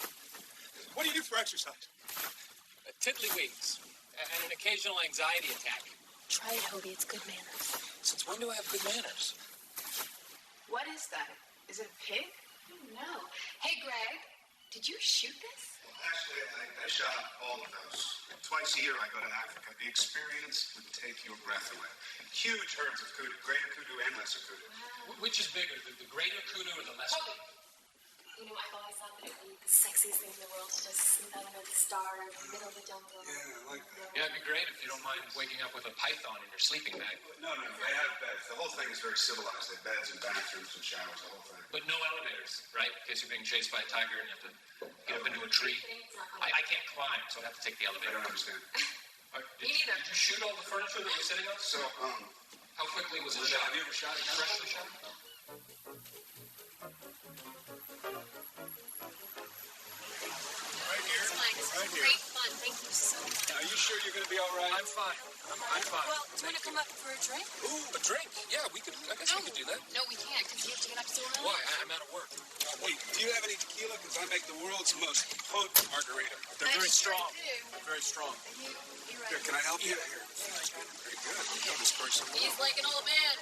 What do you do for exercise? Tiddlywinks and an occasional anxiety attack. Try it, Hobie. It's good manners. Since when do I have good manners? What is that? Is it a pig? No. Hey, Greg, did you shoot this? Well, actually, I shot all of those. Twice a year I go to Africa. The experience would take your breath away. Huge herds of kudu, greater kudu and lesser kudu. Wow. Which is bigger, the greater kudu or the lesser? You know, I've always thought that it would be the sexiest thing in the world to just sleep under the stars in the middle of the jungle. Yeah, I like that. Yeah, it'd be great if you don't mind waking up with a python in your sleeping bag. No, they have beds. The whole thing is very civilized. They have beds and bathrooms and showers, the whole thing. But no elevators, right? In case you're being chased by a tiger and you have to get up into a tree. I can't climb, so I'd have to take the elevator. I don't understand. Did you shoot all the furniture that you're sitting on? So, how quickly was it shot? Have you ever shot it freshly shot? Right here. Great fun. Thank you so much. Are you sure you're going to be all right? I'm fine. I'm fine. Well, do you want to come up for a drink? Ooh, a drink? Yeah, I guess we could do that. No, we can't, because you have to get up so early. Why? I'm out of work. Hey, do you have any tequila? Because I make the world's most potent margarita. They're very strong. Do. Very strong. You Here, can I help you? Here. Very good. You know this person. He's like an old man.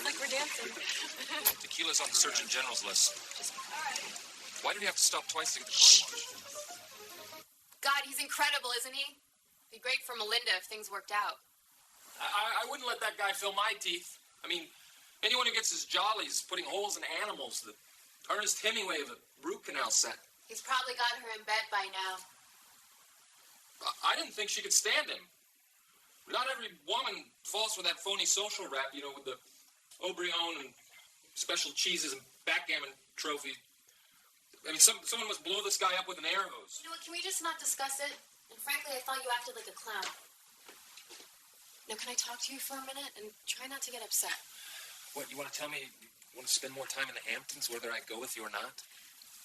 Like we're dancing. Tequila's on the Surgeon General's list. Why did he have to stop twice to get the car washed? God, he's incredible, isn't he? Be great for Melinda if things worked out. I wouldn't let that guy fill my teeth. I mean, anyone who gets his jollies putting holes in animals, the Ernest Hemingway of a root canal set. He's probably got her in bed by now. I didn't think she could stand him. Not every woman falls for that phony social rap, you know, with the Aubryon and special cheeses and backgammon trophy. I mean, someone must blow this guy up with an air hose. You know what, can we just not discuss it? And frankly, I thought you acted like a clown. Now, can I talk to you for a minute and try not to get upset? What, you want to tell me you want to spend more time in the Hamptons, whether I go with you or not?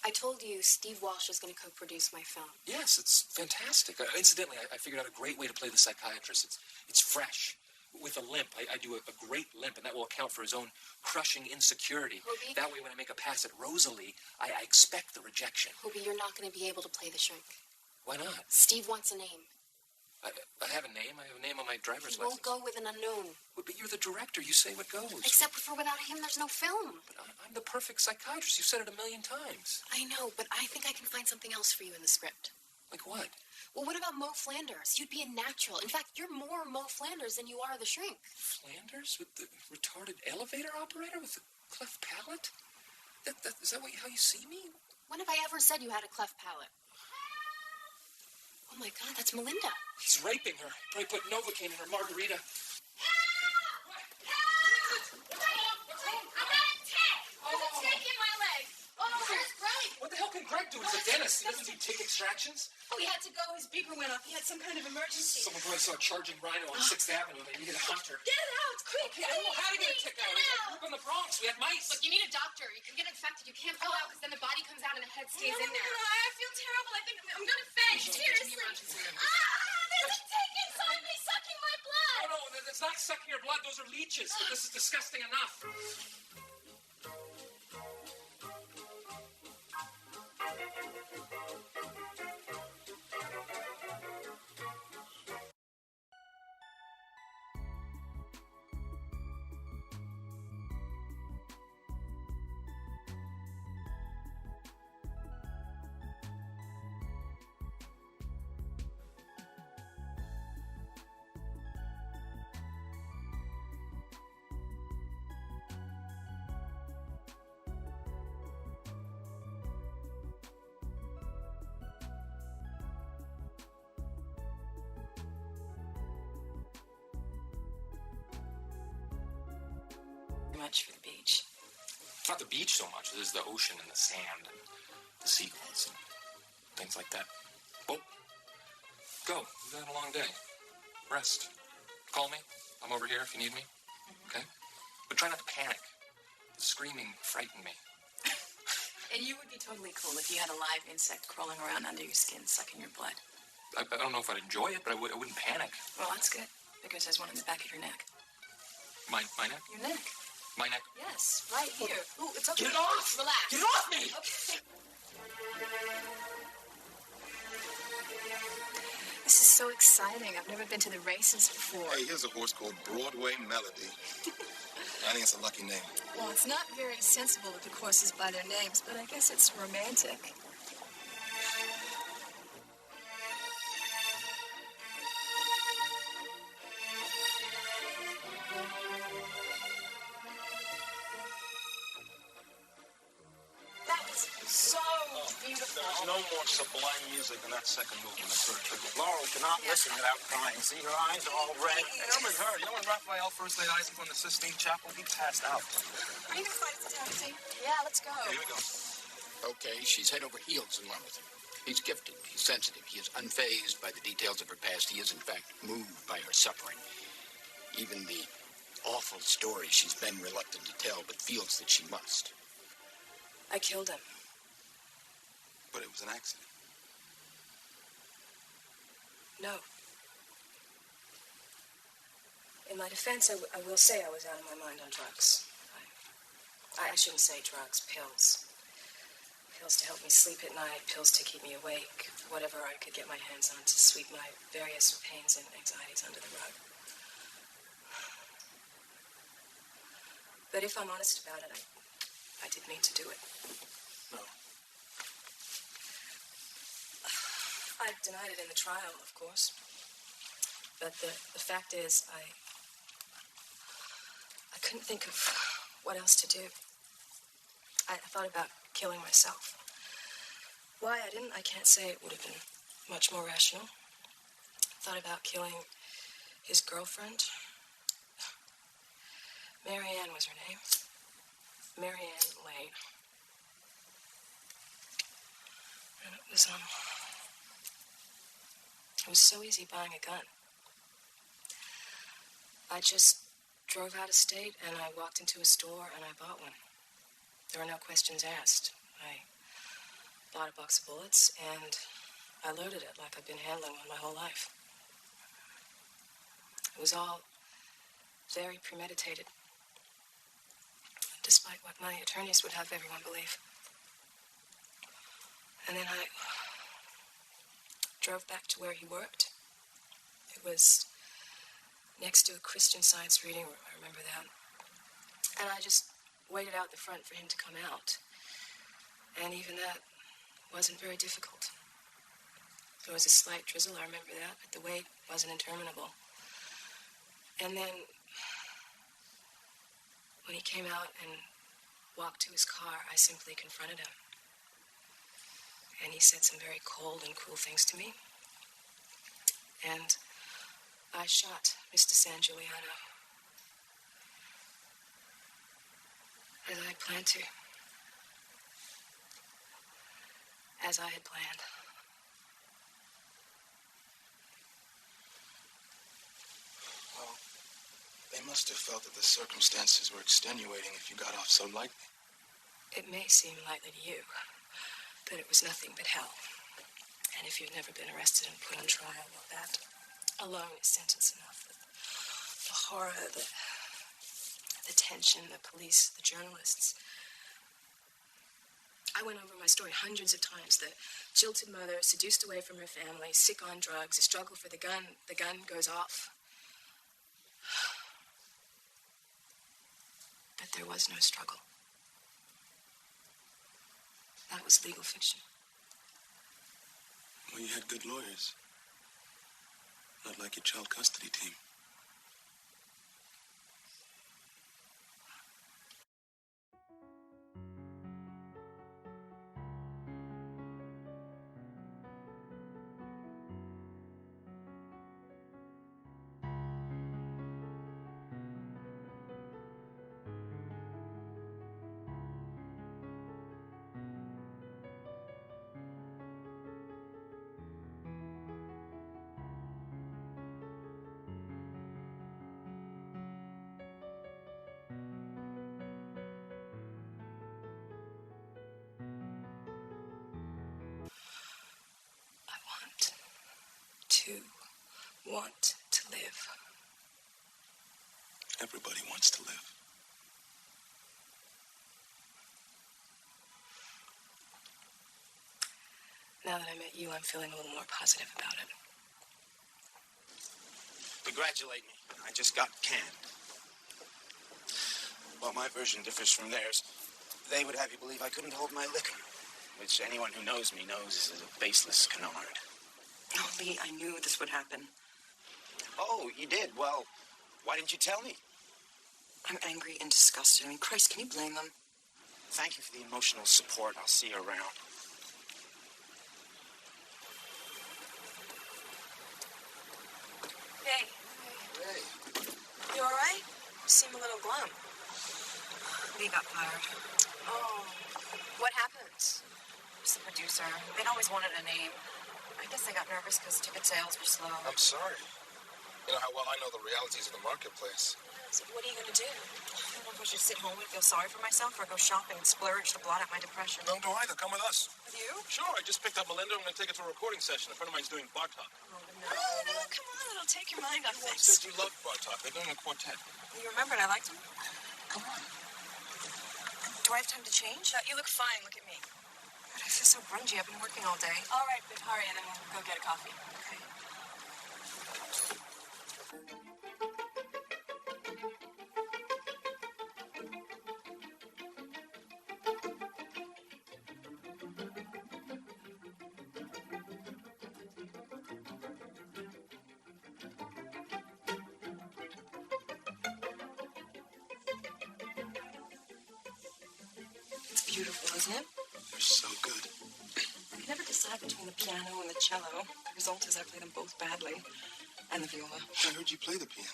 I told you Steve Walsh is going to co-produce my film. Yes, it's fantastic. Incidentally, I figured out a great way to play the psychiatrist. It's fresh. With a limp. I do a great limp, and that will account for his own crushing insecurity. Hobie? That way, when I make a pass at Rosalie, I expect the rejection. Hobie, you're not going to be able to play the shrink. Why not? Steve wants a name. I have a name. I have a name on my driver's He license. won't go with an unknown. But you're the director. You say what goes. Except for without him, there's no film. But I'm the perfect psychiatrist. You've said it 1,000,000 times. I know, but I think I can find something else for you in the script. Like what? Well, what about Mo Flanders? You'd be a natural. In fact, you're more Mo Flanders than you are the shrink. Flanders with the retarded elevator operator with the cleft palate? Is that how you see me? When have I ever said you had a cleft palate? Oh my God, that's Melinda. He's raping her. Probably put Novocaine in her margarita. What the hell can Greg do? He's a dentist. He doesn't do tick extractions. Oh, he had to go. His beeper went off. He had some kind of emergency. Someone probably saw a charging rhino on 6th Avenue. They needed a hunter. Get it out, quick! Okay, I don't know how to get a tick out. I grew up in the Bronx. We had mice. Look, you need a doctor. You can get infected. You can't pull out because then the body comes out and the head stays in there. I feel terrible. I think I'm gonna faint. Seriously. There's a tick inside me sucking my blood. No, it's not sucking your blood. Those are leeches. But this is disgusting enough. much for the beach. It's not the beach so much. It is the ocean and the sand and the seagulls and things like that. Well, go. You've had a long day. Rest. Call me. I'm over here if you need me. Okay? But try not to panic. The screaming frightened me. And you would be totally cool if you had a live insect crawling around under your skin, sucking your blood. I don't know if I'd enjoy it, but I wouldn't panic. Well, that's good, because there's one in the back of your neck. My neck? Your neck. My neck? Yes, right here. Ooh, it's okay. Get it off! Relax. Get it off me! Okay. This is so exciting. I've never been to the races before. Hey, here's a horse called Broadway Melody. I think it's a lucky name. Well, it's not very sensible to pick horses by their names, but I guess it's romantic. That was so beautiful. There's no more sublime music than that second movement. That's sort of Laurel cannot listen without crying. See, her eyes are all red. Hey, I'm with her. You know when Raphael first laid eyes upon the Sistine Chapel, he passed out. Are you going to find us a taxi? Yeah, let's go. Here we go. Okay, she's head over heels in love with him. He's gifted. He's sensitive. He is unfazed by the details of her past. He is, in fact, moved by her suffering. Even the awful story she's been reluctant to tell, but feels that she must. I killed him. But it was an accident. No. In my defense, I will say I was out of my mind on drugs. I shouldn't say drugs, pills. Pills to help me sleep at night, pills to keep me awake, whatever I could get my hands on to sweep my various pains and anxieties under the rug. But if I'm honest about it, I did mean to do it. No. I denied it in the trial, of course. But the fact is, I couldn't think of what else to do. I thought about killing myself. Why I didn't, I can't say. It would have been much more rational. I thought about killing his girlfriend. Marianne was her name. Marianne Lane. And it was so easy buying a gun. I just drove out of state and I walked into a store and I bought one. There were no questions asked. I bought a box of bullets and I loaded it like I've been handling one my whole life. It was all very premeditated, despite what my attorneys would have everyone believe. And then I drove back to where he worked. It was next to a Christian Science reading room, I remember that. And I just waited out the front for him to come out. And even that wasn't very difficult. There was a slight drizzle, I remember that, but the wait wasn't interminable. And then when he came out and walked to his car, I simply confronted him. And he said some very cold and cruel things to me. And I shot Mr. ᖴ𝖚桔 as I had planned to. As I had planned. Well, they must have felt that the circumstances were extenuating if you got off so lightly. It may seem lightly to you, but it was nothing but hell. And if you've never been arrested and put on trial, well, that alone is sentence enough. The horror, the tension, the police, the journalists. I went over my story hundreds of times. The jilted mother, seduced away from her family, sick on drugs, a struggle for the gun goes off. But there was no struggle. That was legal fiction. Well, you had good lawyers. Not like your child custody team. too want to live. Everybody wants to live. Now that I met you, I'm feeling a little more positive about it. Congratulate me. I just got canned. Well, my version differs from theirs. They would have you believe I couldn't hold my liquor, which anyone who knows me knows is a baseless canard. Oh, Lee, I knew this would happen. Oh, you did? Well, why didn't you tell me? I'm angry and disgusted. I mean, Christ, can you blame them? Thank you for the emotional support. I'll see you around. Hey. Hey. You all right? You seem a little glum. Lee got fired. Oh. What happened? It's the producer. They'd always wanted a name. I guess they got nervous because ticket sales were slow. I'm sorry. You know how well I know the realities of the marketplace. So what are you going to do? I don't know if I should sit home and feel sorry for myself or go shopping and splurge to blot out my depression. Don't do either. Come with us. With you? Sure. I just picked up Melinda. I'm going to take her to a recording session. A friend of mine's doing Bartok. Oh, no, come on. It'll take your mind off You things. said you loved Bartok. They're doing a quartet. You remembered I liked him? Come on. Do I have time to change? No, you look fine. Look at me. God, I feel so grungy. I've been working all day. All right, but hurry, and then we'll go get a coffee. Okay. It's beautiful, isn't it? They're so good. I can never decide between the piano and the cello. The result is I play them both badly. And the viola. I heard you play the piano.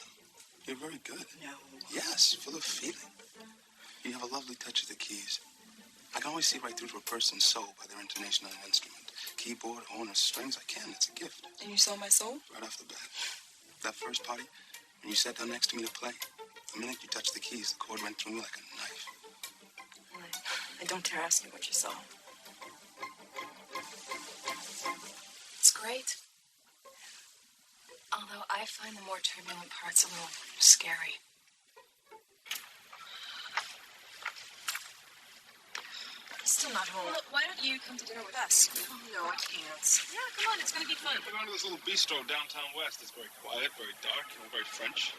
You're very good. No. Yes, full of feeling. You have a lovely touch of the keys. I can always see right through to a person's soul by their intonation on an instrument. Keyboard, horn, or strings, I can. It's a gift. And you saw my soul? Right off the bat. That first party, when you sat down next to me to play, the minute you touched the keys, the chord went through me like a knife. I don't dare ask you what you saw. It's great. Although I find the more turbulent parts a little scary. Still not home. Well, why don't you come to dinner with us? Oh, no, I can't. Yeah, come on. It's going to be fun. We're going to this little bistro downtown west. It's very quiet, very dark, and very French.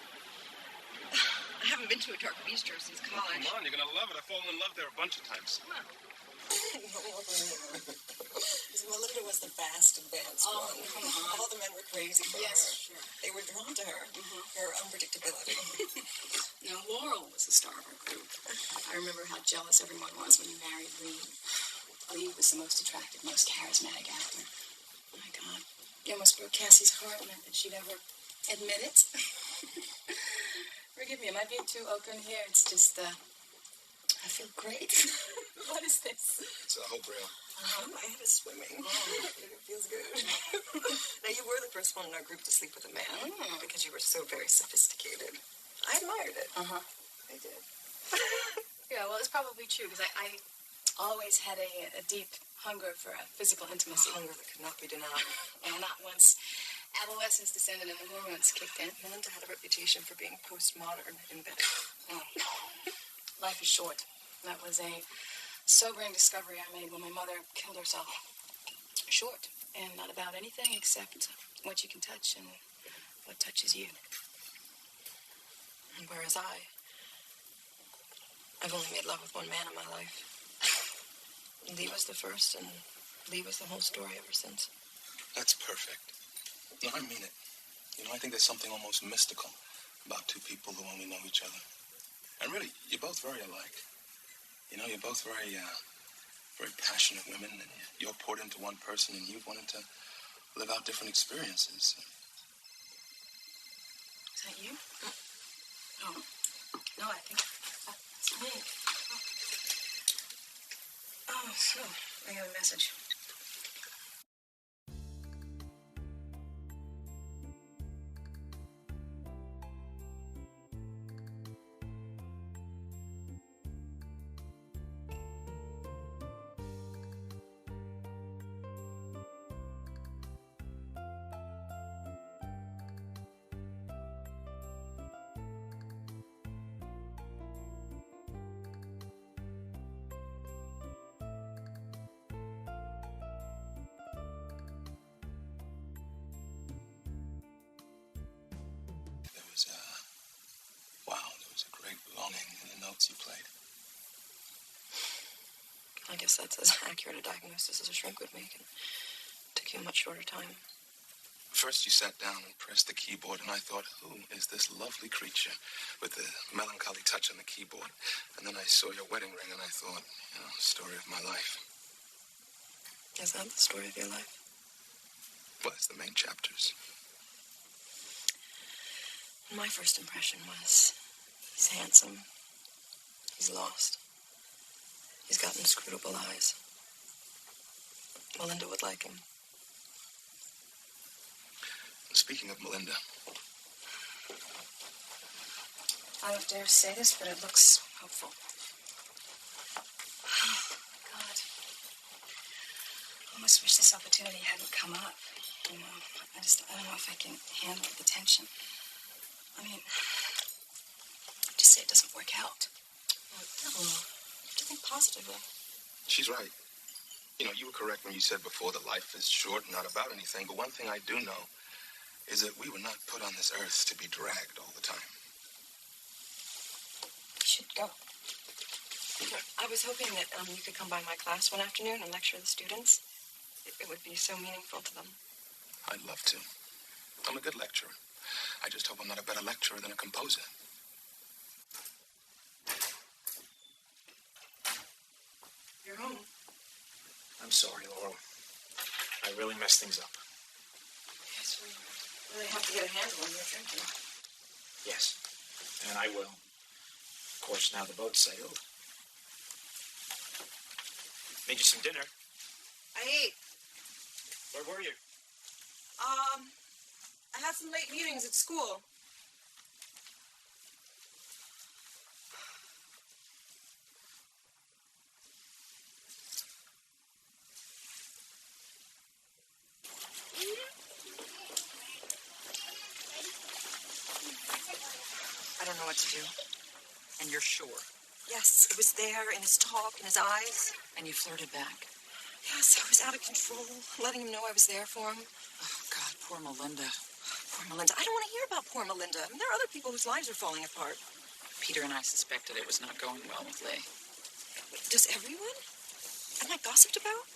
I haven't been to a dark bistro since college. Come on, you're going to love it. I've fallen in love there a bunch of times. Come on. Melinda was the fast advanced one. Come on. All the men were crazy for her. Sure. They were drawn to her. Her unpredictability. Now, Laurel was the star of our group. I remember how jealous everyone was when you married Lee. Lee was the most attractive, most charismatic actor. Oh, my God. You almost broke Cassie's heart, not that she'd ever admit it. Forgive me, am I being too open here? It's just, I feel great. What is this? It's a hope rail. My head is swimming. It feels good. Now, you were the first one in our group to sleep with a man because you were so very sophisticated. I admired it. I did. Yeah, well, it's probably true, because I always had a deep hunger for physical intimacy. A hunger that could not be denied. And not once adolescence descended and the hormones kicked in. Melinda had a reputation for being postmodern in bed. Oh. Life is short. That was a sobering discovery I made when my mother killed herself. Short, and not about anything except what you can touch and what touches you. And whereas I've only made love with one man in my life. Lee was the first, and Lee was the whole story ever since. That's perfect. No, I mean it. You know, I think there's something almost mystical about two people who only know each other. And really, you're both very alike. You know, you're both very, very passionate women, and you're poured into one person, and you've wanted to live out different experiences. Is that you? Oh. No, I think that's me. Oh, so I got a message. guess that's as accurate a diagnosis as a shrink would make, and it took you a much shorter time. First you sat down and pressed the keyboard, and I thought, who is this lovely creature with the melancholy touch on the keyboard? And then I saw your wedding ring, and I thought, story of my life. Is that the story of your life? Well, it's the main chapters. My first impression was, he's handsome. He's lost. He's got inscrutable eyes. Melinda would like him. Speaking of Melinda. I don't dare say this, but it looks hopeful. God. I almost wish this opportunity hadn't come up. I don't know if I can handle the tension. I mean, just say it doesn't work out. No. You have to think positively. She's right. You were correct when you said before that life is short and not about anything, but one thing I do know is that we were not put on this earth to be dragged all the time. You should go. I was hoping that you could come by my class one afternoon and lecture the students. It would be so meaningful to them. I'd love to. I'm a good lecturer. I just hope I'm not a better lecturer than a composer. You're home. I'm sorry, Laurel. I really messed things up. Yes, we really have to get a handle on your drinking. Yes, and I will. Of course, now the boat's sailed. Made you some dinner. I ate. Where were you? I had some late meetings at school. I don't know what to do. And you're sure? Yes, it was there in his talk, in his eyes. And you flirted back? Yes, I was out of control, letting him know I was there for him. Oh, God, poor Melinda. Poor Melinda. I don't want to hear about poor Melinda. I mean, there are other people whose lives are falling apart. Peter and I suspected it was not going well with Leigh. Wait, does everyone? Am I gossiped about?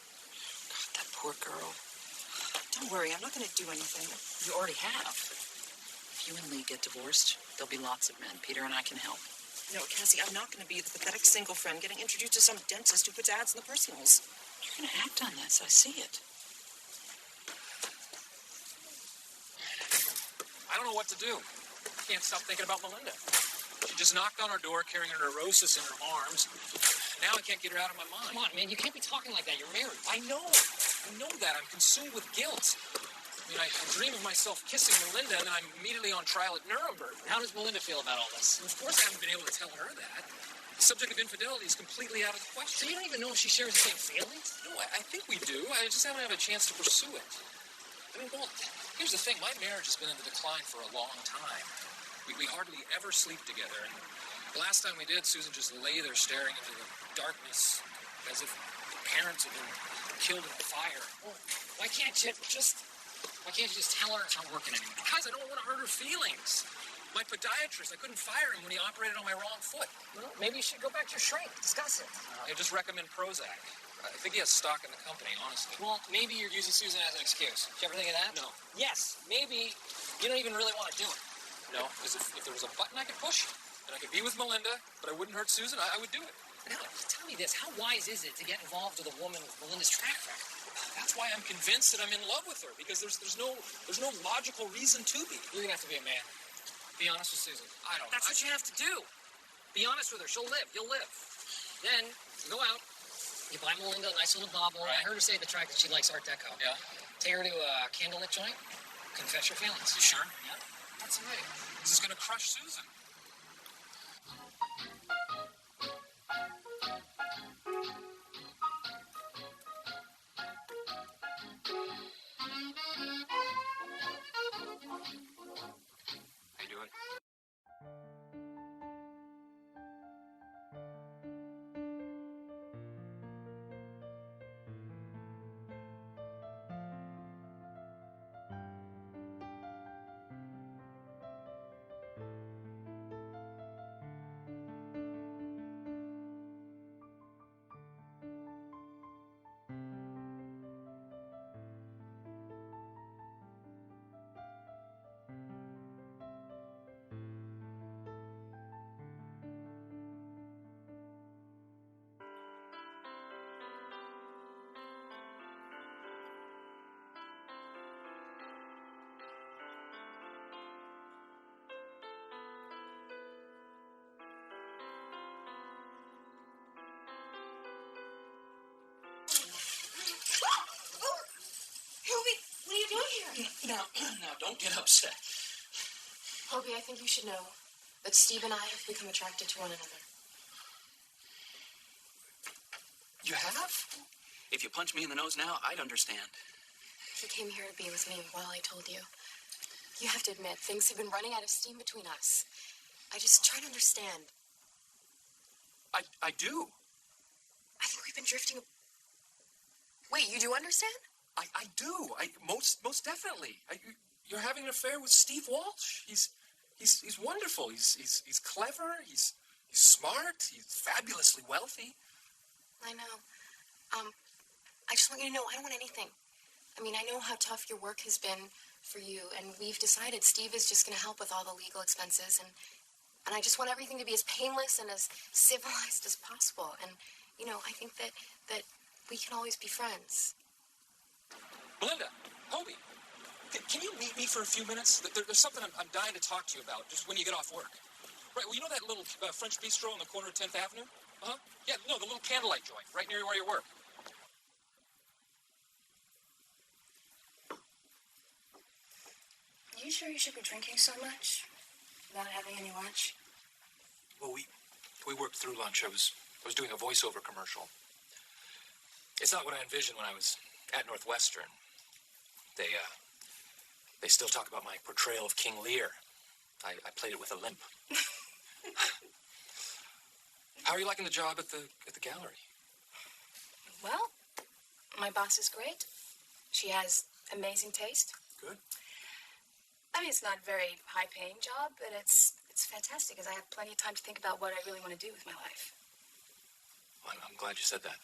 God, that poor girl. Don't worry, I'm not going to do anything. You already have. If you and Leigh get divorced, there'll be lots of men. Peter and I can help. No, Cassie, I'm not going to be the pathetic single friend getting introduced to some dentist who puts ads in the personals. You're going to act on this. I see it. I don't know what to do. I can't stop thinking about Melinda. She just knocked on our door carrying her neurosis in her arms. Now I can't get her out of my mind. Come on, man. You can't be talking like that. You're married. I know that. I'm consumed with guilt. I mean, I dream of myself kissing Melinda, and then I'm immediately on trial at Nuremberg. How does Melinda feel about all this? And of course I haven't been able to tell her that. The subject of infidelity is completely out of the question. So you don't even know if she shares the same feelings? No, I think we do. I just haven't had a chance to pursue it. I mean, well, here's the thing. My marriage has been in the decline for a long time. We hardly ever sleep together. And the last time we did, Susan just lay there staring into the darkness as if her parents had been killed in a fire. Well, why can't you just tell her it's not working anymore? Because I don't want to hurt her feelings. My podiatrist, I couldn't fire him when he operated on my wrong foot. Well, maybe you should go back to your shrink. Discuss it. I just recommend Prozac. I think he has stock in the company, honestly. Well, maybe you're using Susan as an excuse. Did you ever think of that? No. Yes, maybe you don't even really want to do it. No, because if there was a button I could push, and I could be with Melinda, but I wouldn't hurt Susan, I would do it. Now, tell me this. How wise is it to get involved with a woman with Melinda's track record? That's why I'm convinced that I'm in love with her, because there's no logical reason to be. You're gonna have to be a man. Be honest with Susan. I don't. That's what you have to do. Be honest with her. She'll live. You'll live. Then you go out. You buy Melinda a nice little bauble. Right. I heard her say at the track that she likes Art Deco. Yeah. Take her to a candlelit joint. Confess your feelings. You sure? Yeah. That's right. This is gonna crush Susan. How you doing? here. Now, don't get upset. Hobie, I think you should know that Steve and I have become attracted to one another. You have? If you punch me in the nose now, I'd understand. He came here to be with me while I told you. You have to admit, things have been running out of steam between us. I just try to understand. I do. I think we've been drifting. Wait, you do understand? I do. Most definitely. You're having an affair with Steve Walsh. He's wonderful. He's clever. He's smart. He's fabulously wealthy. I know. I just want you to know I don't want anything. I mean, I know how tough your work has been for you, and we've decided Steve is just going to help with all the legal expenses, and I just want everything to be as painless and as civilized as possible. And, you know, I think that we can always be friends. Melinda, Hobie, can you meet me for a few minutes? There's something I'm dying to talk to you about just when you get off work. Right, well, you know that little French bistro on the corner of 10th Avenue? Uh-huh. Yeah, no, the little candlelight joint right near where you work. Are you sure you should be drinking so much? Not having any lunch? Well, we worked through lunch. I was doing a voiceover commercial. It's not what I envisioned when I was at Northwestern. They still talk about my portrayal of King Lear. I played it with a limp. How are you liking the job at the gallery? Well, my boss is great. She has amazing taste. Good. I mean, it's not a very high-paying job, but it's fantastic because I have plenty of time to think about what I really want to do with my life. Well, I'm glad you said that.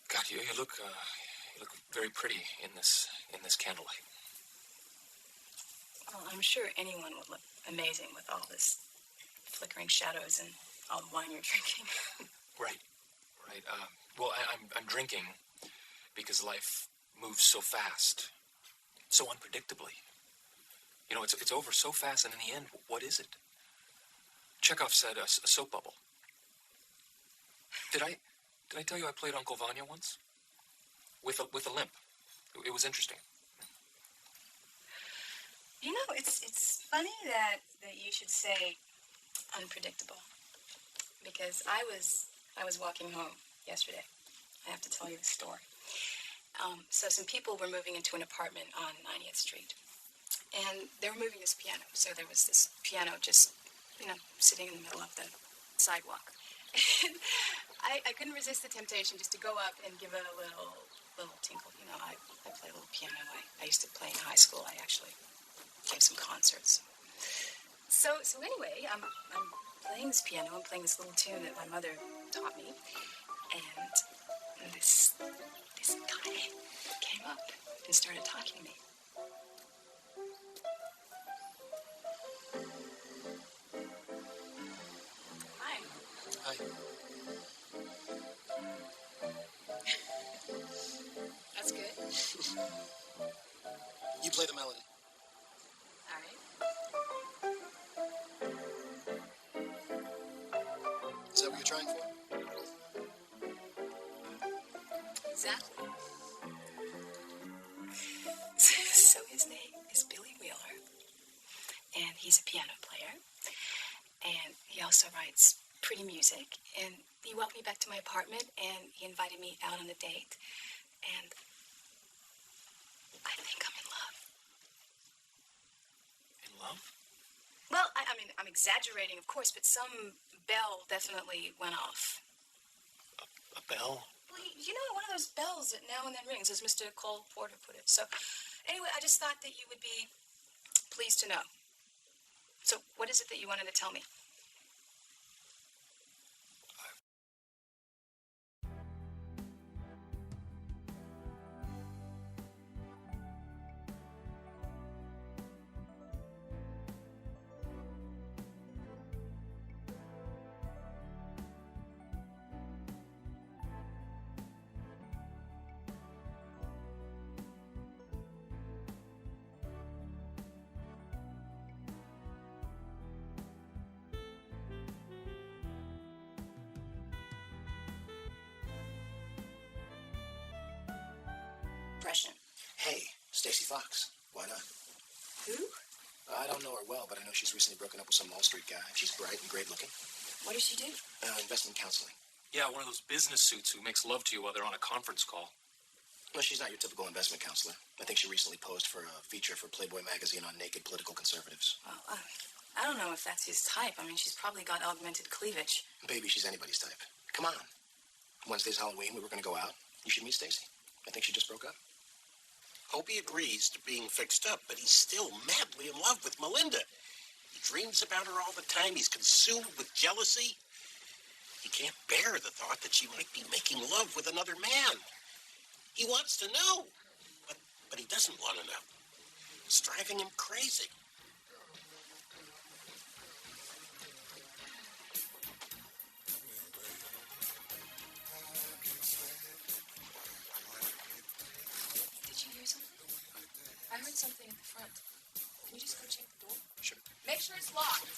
God, you look very pretty in this candlelight. Well, I'm sure anyone would look amazing with all this flickering shadows and all the wine you're drinking. Right. Well, I'm drinking because life moves so fast, so unpredictably. You know, it's over so fast, and in the end, what is it? Chekhov said a soap bubble. Did I tell you I played Uncle Vanya once? With a limp. It was interesting. You know, it's funny that you should say unpredictable, because I was walking home yesterday. I have to tell you the story. So some people were moving into an apartment on 90th Street, and they were moving this piano. So there was this piano just, sitting in the middle of the sidewalk. And I couldn't resist the temptation just to go up and give it a little tinkle. You know, I play a little piano. I used to play in high school. I actually gave some concerts. So anyway, I'm playing this piano. I'm playing this little tune that my mother taught me, and this guy came up and started talking to me. Hi. Hi. That's good. You play the melody. All right. Is that what you're trying for? Exactly. So his name is Billy Wheeler, and he's a piano player, and he also writes pretty music, and he welcomed me back to my apartment, and he invited me out on a date, and I think I'm in love. In love? Well, I mean, I'm exaggerating, of course, but some bell definitely went off. A bell? Well, you know, one of those bells that now and then rings, as Mr. Cole Porter put it. So, anyway, I just thought that you would be pleased to know. So, what is it that you wanted to tell me? Fox. Why not? Who? I don't know her well, but I know she's recently broken up with some Wall Street guy. She's bright and great looking. What does she do? Investment counseling. Yeah, one of those business suits who makes love to you while they're on a conference call. Well, she's not your typical investment counselor. I think she recently posed for a feature for Playboy magazine on naked political conservatives. Well, I don't know if that's his type. I mean, she's probably got augmented cleavage. Baby, she's anybody's type. Come on. Wednesday's Halloween. We were going to go out. You should meet Stacy. I think she just broke up. Hope he agrees to being fixed up, but he's still madly in love with Melinda. He dreams about her all the time. He's consumed with jealousy. He can't bear the thought that she might be making love with another man. He wants to know, but he doesn't want to know. It's driving him crazy. Did you hear something? I heard something at the front. Can you just go check the door? Sure. Make sure it's locked.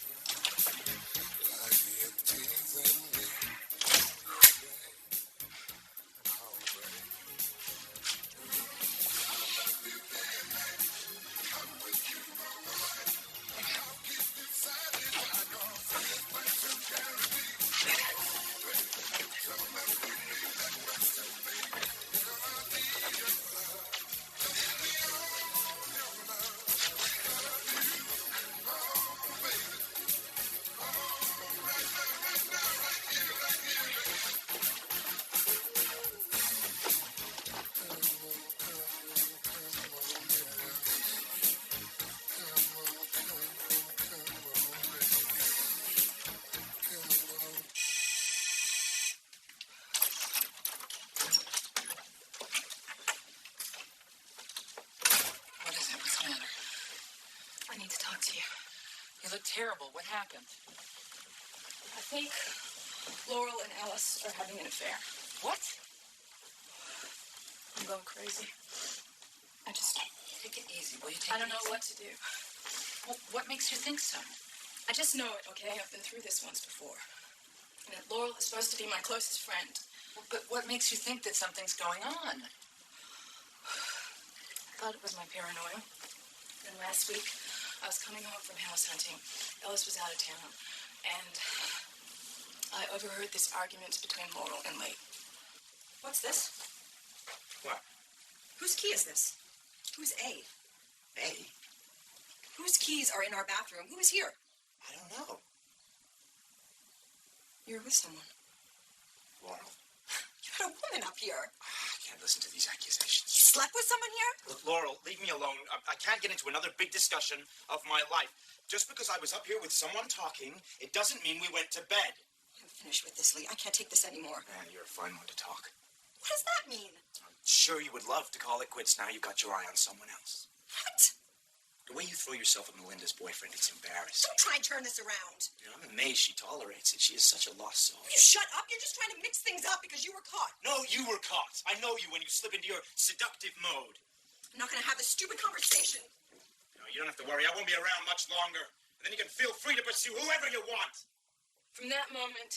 I need to talk to you. You look terrible. What happened? I think Laurel and Alice are having an affair. What? I'm going crazy. Take it easy. Will you I don't know what to do. Well, what makes you think so? I just know it, okay? I've been through this once before. And that Laurel is supposed to be my closest friend. But what makes you think that something's going on? I thought it was my paranoia. Then last week, I was coming home from house hunting. Ellis was out of town. And I overheard this argument between Laurel and Lee. What's this? What? Whose key is this? Who's A? A? Whose keys are in our bathroom? Who is here? I don't know. You're with someone. Laurel. You had a woman up here. I can't listen to these accusations. You slept with someone here? Look, Laurel, leave me alone. I can't get into another big discussion of my life. Just because I was up here with someone talking, it doesn't mean we went to bed. I'm finished with this, Lee. I can't take this anymore. Man, you're a fine one to talk. What does that mean? I'm sure you would love to call it quits now. You got your eye on someone else. What? The way you throw yourself at Melinda's boyfriend, it's embarrassing. Don't try and turn this around. You know, I'm amazed she tolerates it. She is such a lost soul. Will you shut up? You're just trying to mix things up because you were caught. No, you were caught. I know you when you slip into your seductive mode. I'm not going to have this stupid conversation. No, you don't have to worry. I won't be around much longer. And then you can feel free to pursue whoever you want. From that moment,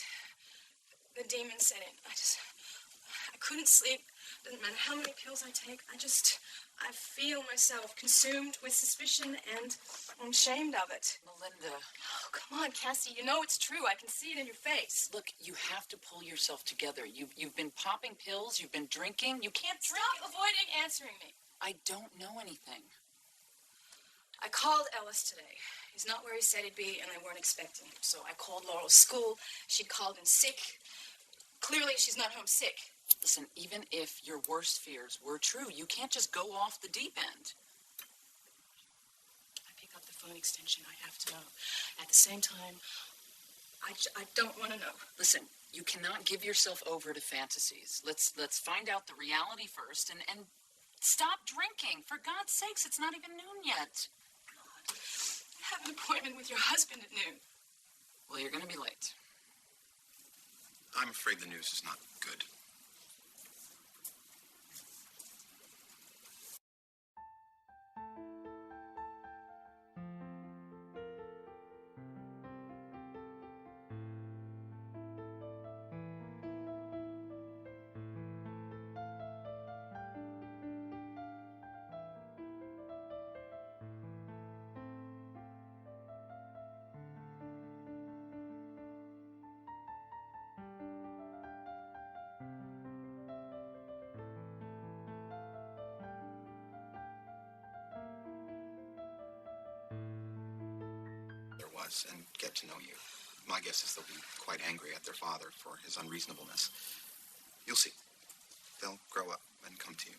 the demon set in. I couldn't sleep. Doesn't matter how many pills I take. I feel myself consumed with suspicion and I'm ashamed of it. Melinda. Oh, come on, Cassie. You know it's true. I can see it in your face. Look, you have to pull yourself together. You've been popping pills. You've been drinking. You can't drink. Stop avoiding answering me. I don't know anything. I called Ellis today. He's not where he said he'd be, and they weren't expecting him. So I called Laurel's school. She'd called in sick. Clearly, she's not home sick. Listen, even if your worst fears were true, you can't just go off the deep end. I pick up the phone extension. I have to know. At the same time, I don't want to know. Listen, you cannot give yourself over to fantasies. Let's find out the reality first and stop drinking. For God's sakes, it's not even noon yet. God, I have an appointment with your husband at noon. Well, you're going to be late. I'm afraid the news is not good. was and get to know you. My guess is they'll be quite angry at their father for his unreasonableness. You'll see. They'll grow up and come to you.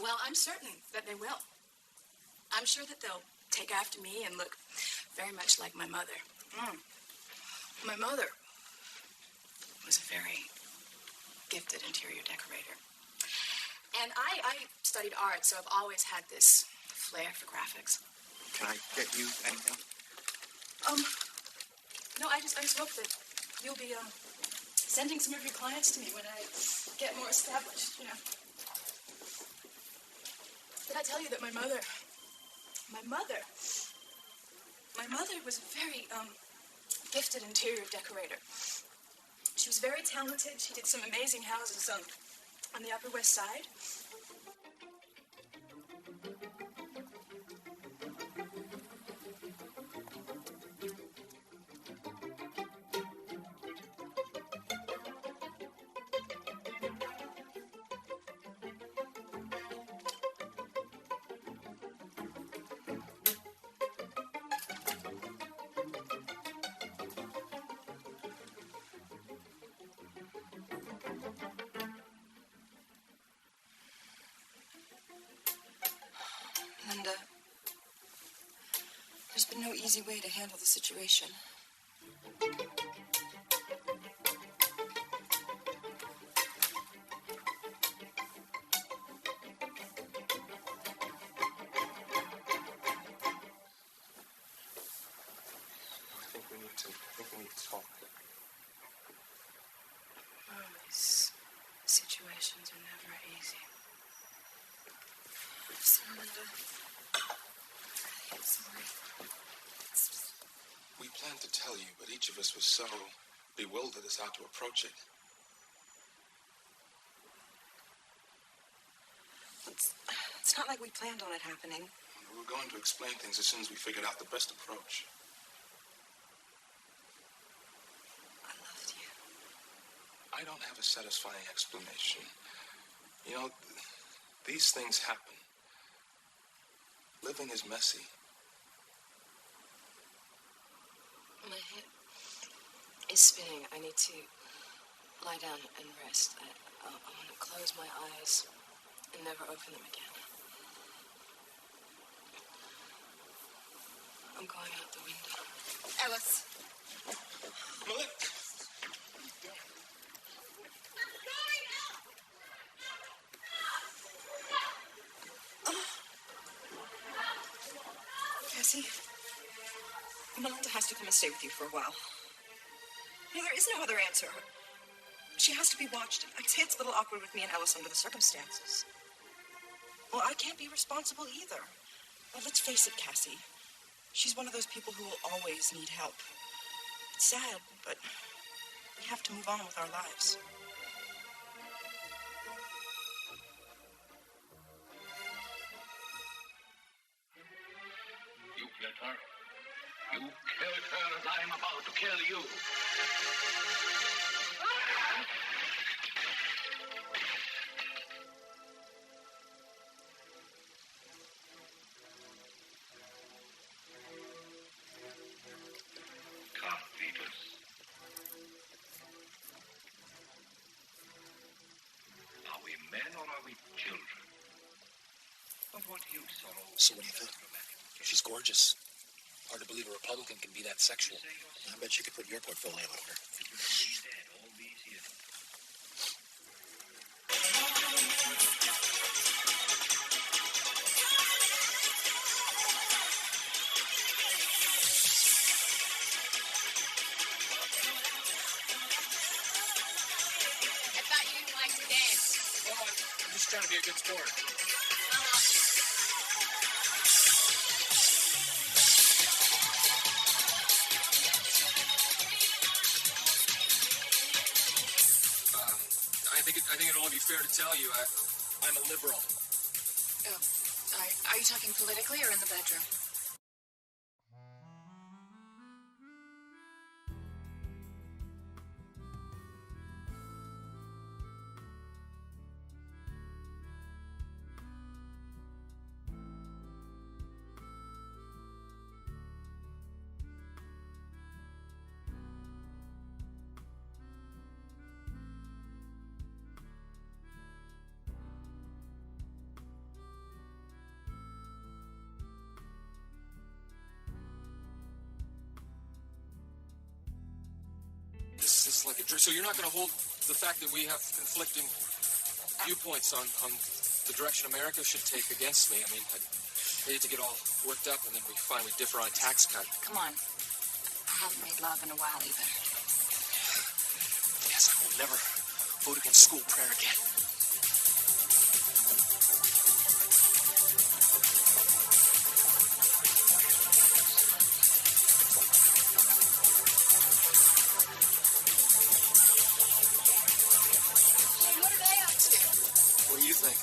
Well, I'm certain that they will. I'm sure that they'll take after me and look very much like my mother. My mother was a very gifted interior decorator. And I studied art, so I've always had this flair for graphics. Can I get you anything? No, I just hope that you'll be sending some of your clients to me when I get more established, you know. Did I tell you that my mother was a very gifted interior decorator. She was very talented. She did some amazing houses on the Upper West Side. Linda, there's been no easy way to handle the situation. I think we need to talk. Oh, these situations are never easy. Linda, I'm sorry. We planned to tell you, but each of us was so bewildered as how to approach it. It's not like we planned on it happening. We were going to explain things as soon as we figured out the best approach. I loved you. I don't have a satisfying explanation. You know, these things happen. Living is messy. My head is spinning. I need to lie down and rest. I want to close my eyes and never open them again. I'm going out the window. Alice. Melinda. Cassie, Melinda has to come and stay with you for a while. You know, there is no other answer. She has to be watched. I'd say it's a little awkward with me and Alice under the circumstances. Well, I can't be responsible either. Well, let's face it, Cassie. She's one of those people who will always need help. It's sad, but we have to move on with our lives. You killed her. You killed her as I am about to kill you. Come, Vetus. Are we men or are we children? Of what use are all So what do you think? She's gorgeous. Hard to believe a Republican can be that sexual. I bet you could put your portfolio on her. I thought you didn't like to dance. Oh, I'm just trying to be a good sport. I think it'd only be fair to tell you I'm a liberal. Oh, are you talking politically or in the bedroom? it's like a dream. So you're not going to hold the fact that we have conflicting viewpoints on the direction America should take against me. I mean, I hate to get all worked up and then we finally differ on a tax cut. Come on. I haven't made love in a while either. Yes, I will never vote against school prayer again. Hey, what are they up to? What do you think?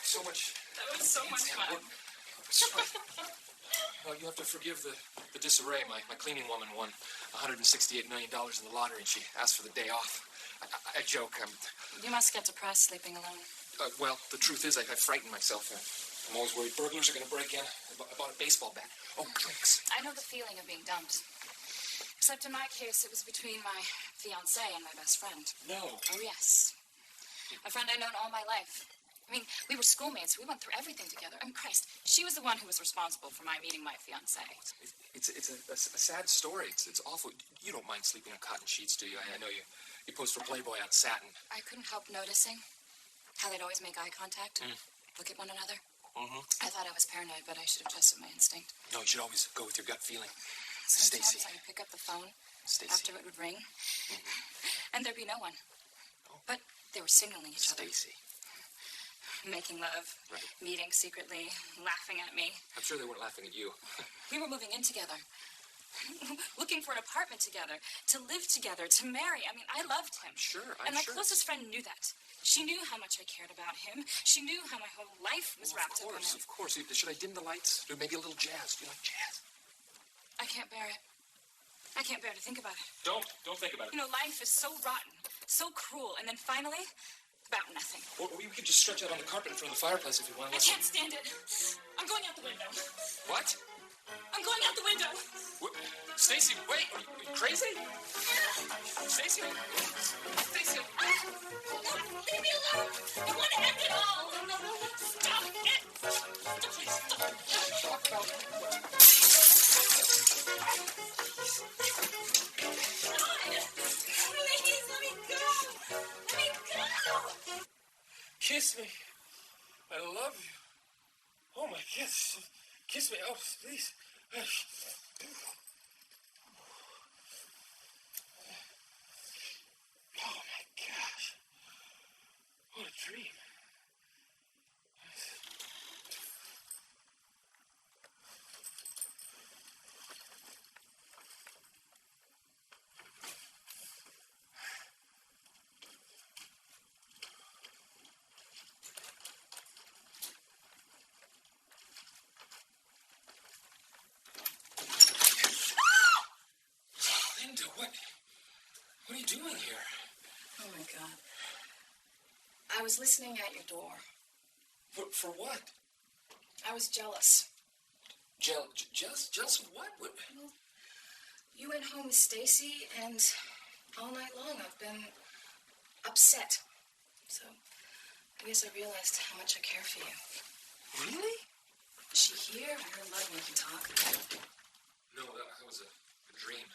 So much. That was so much fun. Well, you have to forgive the disarray. My cleaning woman won $168 million in the lottery, and she asked for the day off. I joke. You must get depressed sleeping alone. Well, the truth is, I frighten myself. I'm always worried burglars are going to break in. I bought a baseball bat. Oh, drinks. I know the feeling of being dumped. Except in my case, it was between my fiancé and my best friend. No. Oh, yes. A friend I've known all my life. I mean, we were schoolmates. We went through everything together. I mean, Christ, she was the one who was responsible for my meeting my fiancé. It's a sad story. It's awful. You don't mind sleeping on cotton sheets, do you? I know you posed for Playboy on satin. I couldn't help noticing how they'd always make eye contact, look at one another. Mm-hmm. I thought I was paranoid, but I should have trusted my instinct. No, you should always go with your gut feeling. Sometimes Stacy. I would pick up the phone Stacy. after it would ring, and there'd be no one. But they were signaling each other. Stacy. Making love, Right. meeting secretly, laughing at me. I'm sure they weren't laughing at you. We were moving in together, looking for an apartment together, to live together, to marry. I mean, I loved him. Sure, And my sure. closest friend knew that. She knew how much I cared about him. She knew how my whole life was wrapped up in him. Of course. Should I dim the lights? Or maybe a little jazz? Do you like jazz? I can't bear it. I can't bear to think about it. Don't think about it. You know, life is so rotten, so cruel, and then finally, about nothing. Or we could just stretch out on the carpet in front of the fireplace if you want. I can't stand it. I'm going out the window. What? I'm going out the window. Stacy, wait. Are you crazy? Stacy? Stacy? Leave me alone. I want to end it all. No. Stop it. Please stop. Talk about Please, let me go. Let me go. Kiss me. I love you. Oh, my kiss. Kiss me. Oh, please. Oh, my gosh. What a dream. Linda, what are you doing here? Oh, my God. I was listening at your door. For what? I was jealous. Jealous of what? You went home with Stacy, and all night long I've been upset. So I guess I realized how much I care for you. Really? Is she here? I heard love when you talk. No, that was a dream.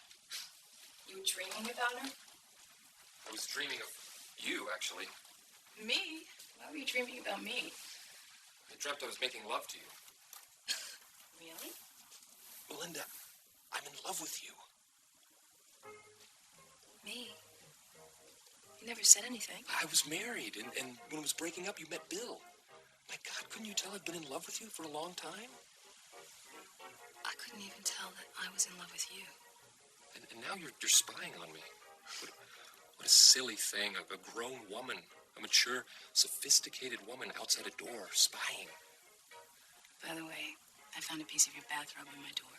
You were dreaming about her? I was dreaming of you, actually. Me? Why were you dreaming about me? I dreamt I was making love to you. Really? Melinda, I'm in love with you. Me? You never said anything. I was married, and when I was breaking up, you met Bill. My God, couldn't you tell I'd been in love with you for a long time? I couldn't even tell that I was in love with you. And now you're spying on me. What a silly thing. A grown woman, a mature, sophisticated woman outside a door, spying. By the way, I found a piece of your bathrobe on my door.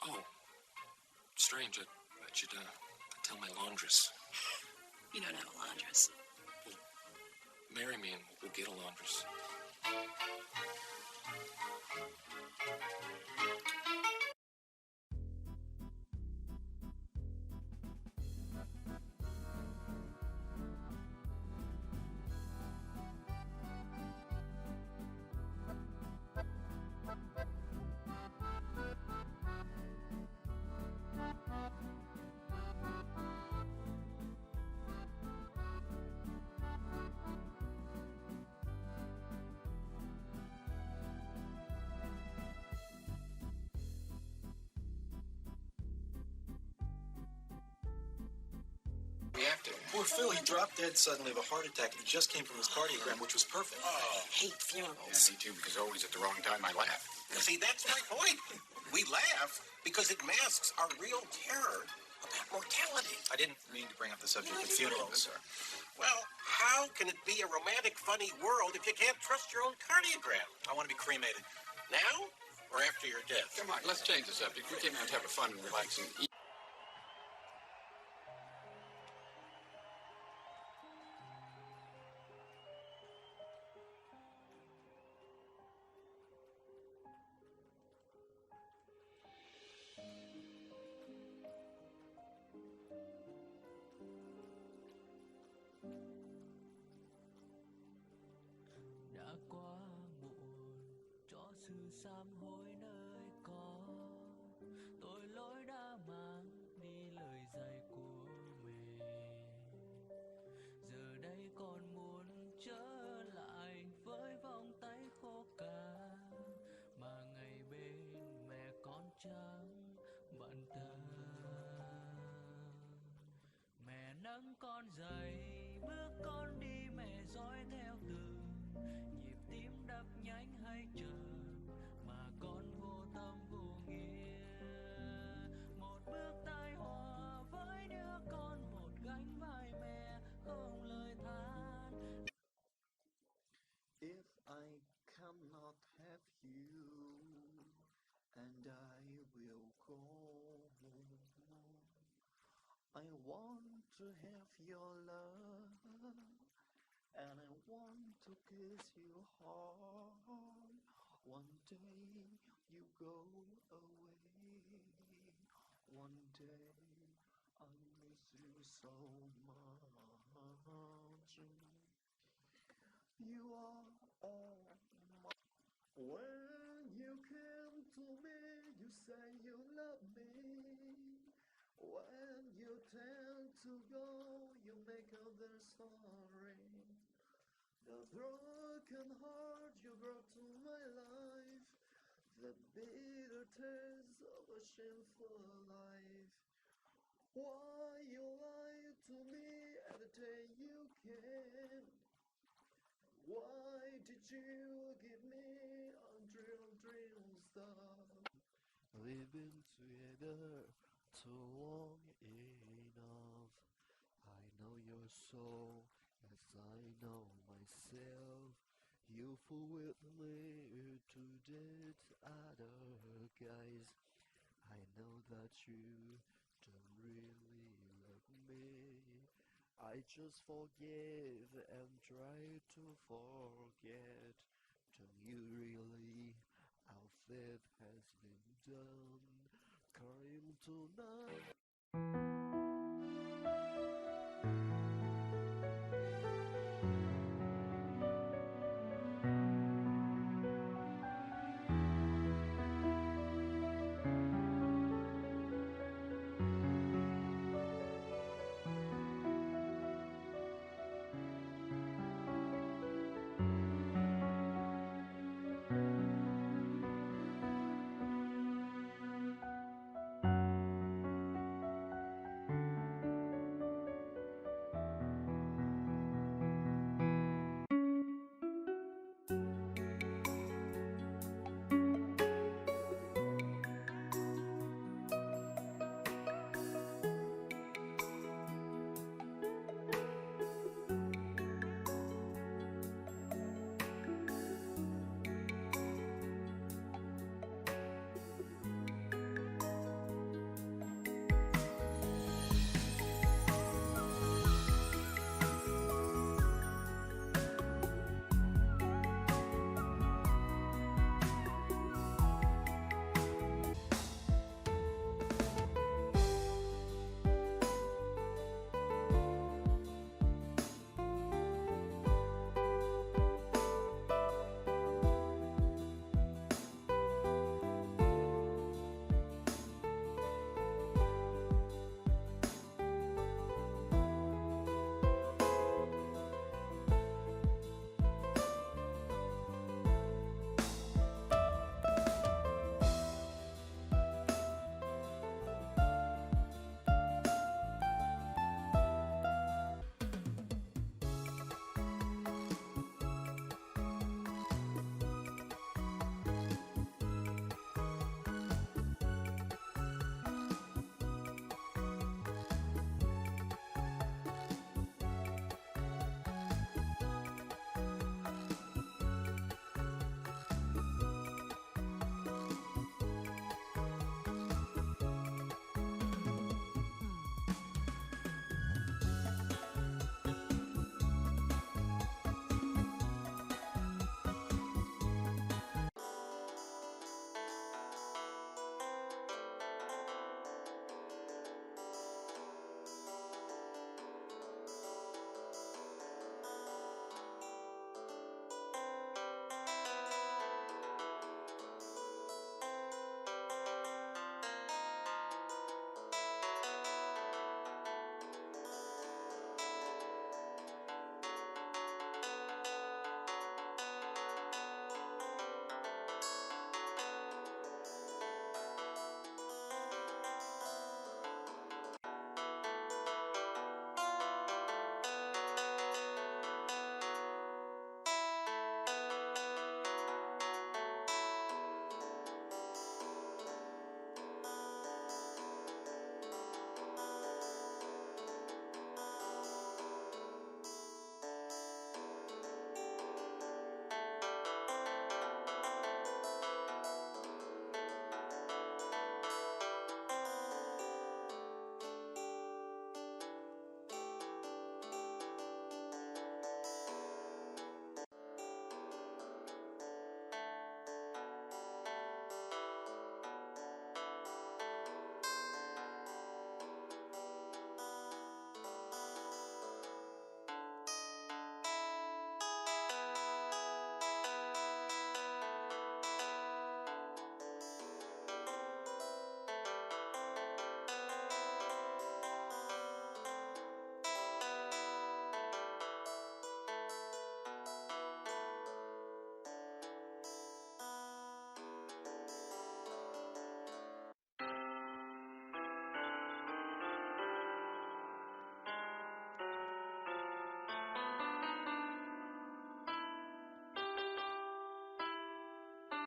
Oh, strange. I should tell my laundress. You don't have a laundress. Well, marry me and we'll get a laundress. have to. Poor Phil, he dropped dead suddenly of a heart attack, and he just came from his cardiogram, which was perfect. Oh. Hate funerals. Yeah, me too, because always at the wrong time I laugh. See, that's my point. We laugh because it masks our real terror about mortality. I didn't mean to bring up the subject of funerals. Well, how can it be a romantic, funny world if you can't trust your own cardiogram? I want to be cremated. Now or after your death? Come on, let's change the subject. We came out to have a fun and relaxing đã quá muộn cho sự sám hối nơi có tội lỗi đã mang đi lời dạy của mình, giờ đây còn muốn trở lại với vòng tay khô cạn mà ngày bên mẹ con chẳng bận tâm. Mẹ nâng con dậy bước con đi, mẹ dõi theo từng nhịp tim đập nhanh hay chậm mà con vô tâm vô nghĩa. Một bước tai họa với đứa con, một gánh vai mẹ không lời than. If I cannot have you, and I will go, I want to have your love, and I want to kiss you hard. One day you go away, one day I miss you so much. You are all my. When you came to me, you say you love me. When you tend to go, you make others sorry. The broken heart you brought to my life, the bitter taste of a shameful life. Why you lied to me at the day you came? Why did you give me unreal dreams stuff? We've been together too long enough. I know your soul as I know myself. You fool with me to date other guys. I know that you don't really love me. I just forgive and try to forget. Don't you really? Our faith has been done. Crying tonight.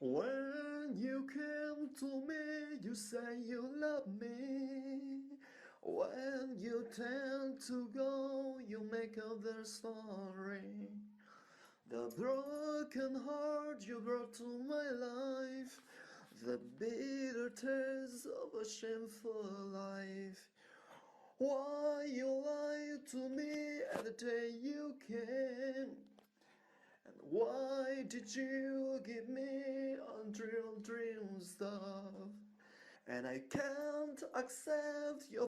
When you came to me, you say you love me. When you tend to go, you make up their story. The broken heart you brought to my life, the bitter taste of a shameful life. Why you lied to me at the day you came? And why did you give me unreal dream stuff? And I can't accept your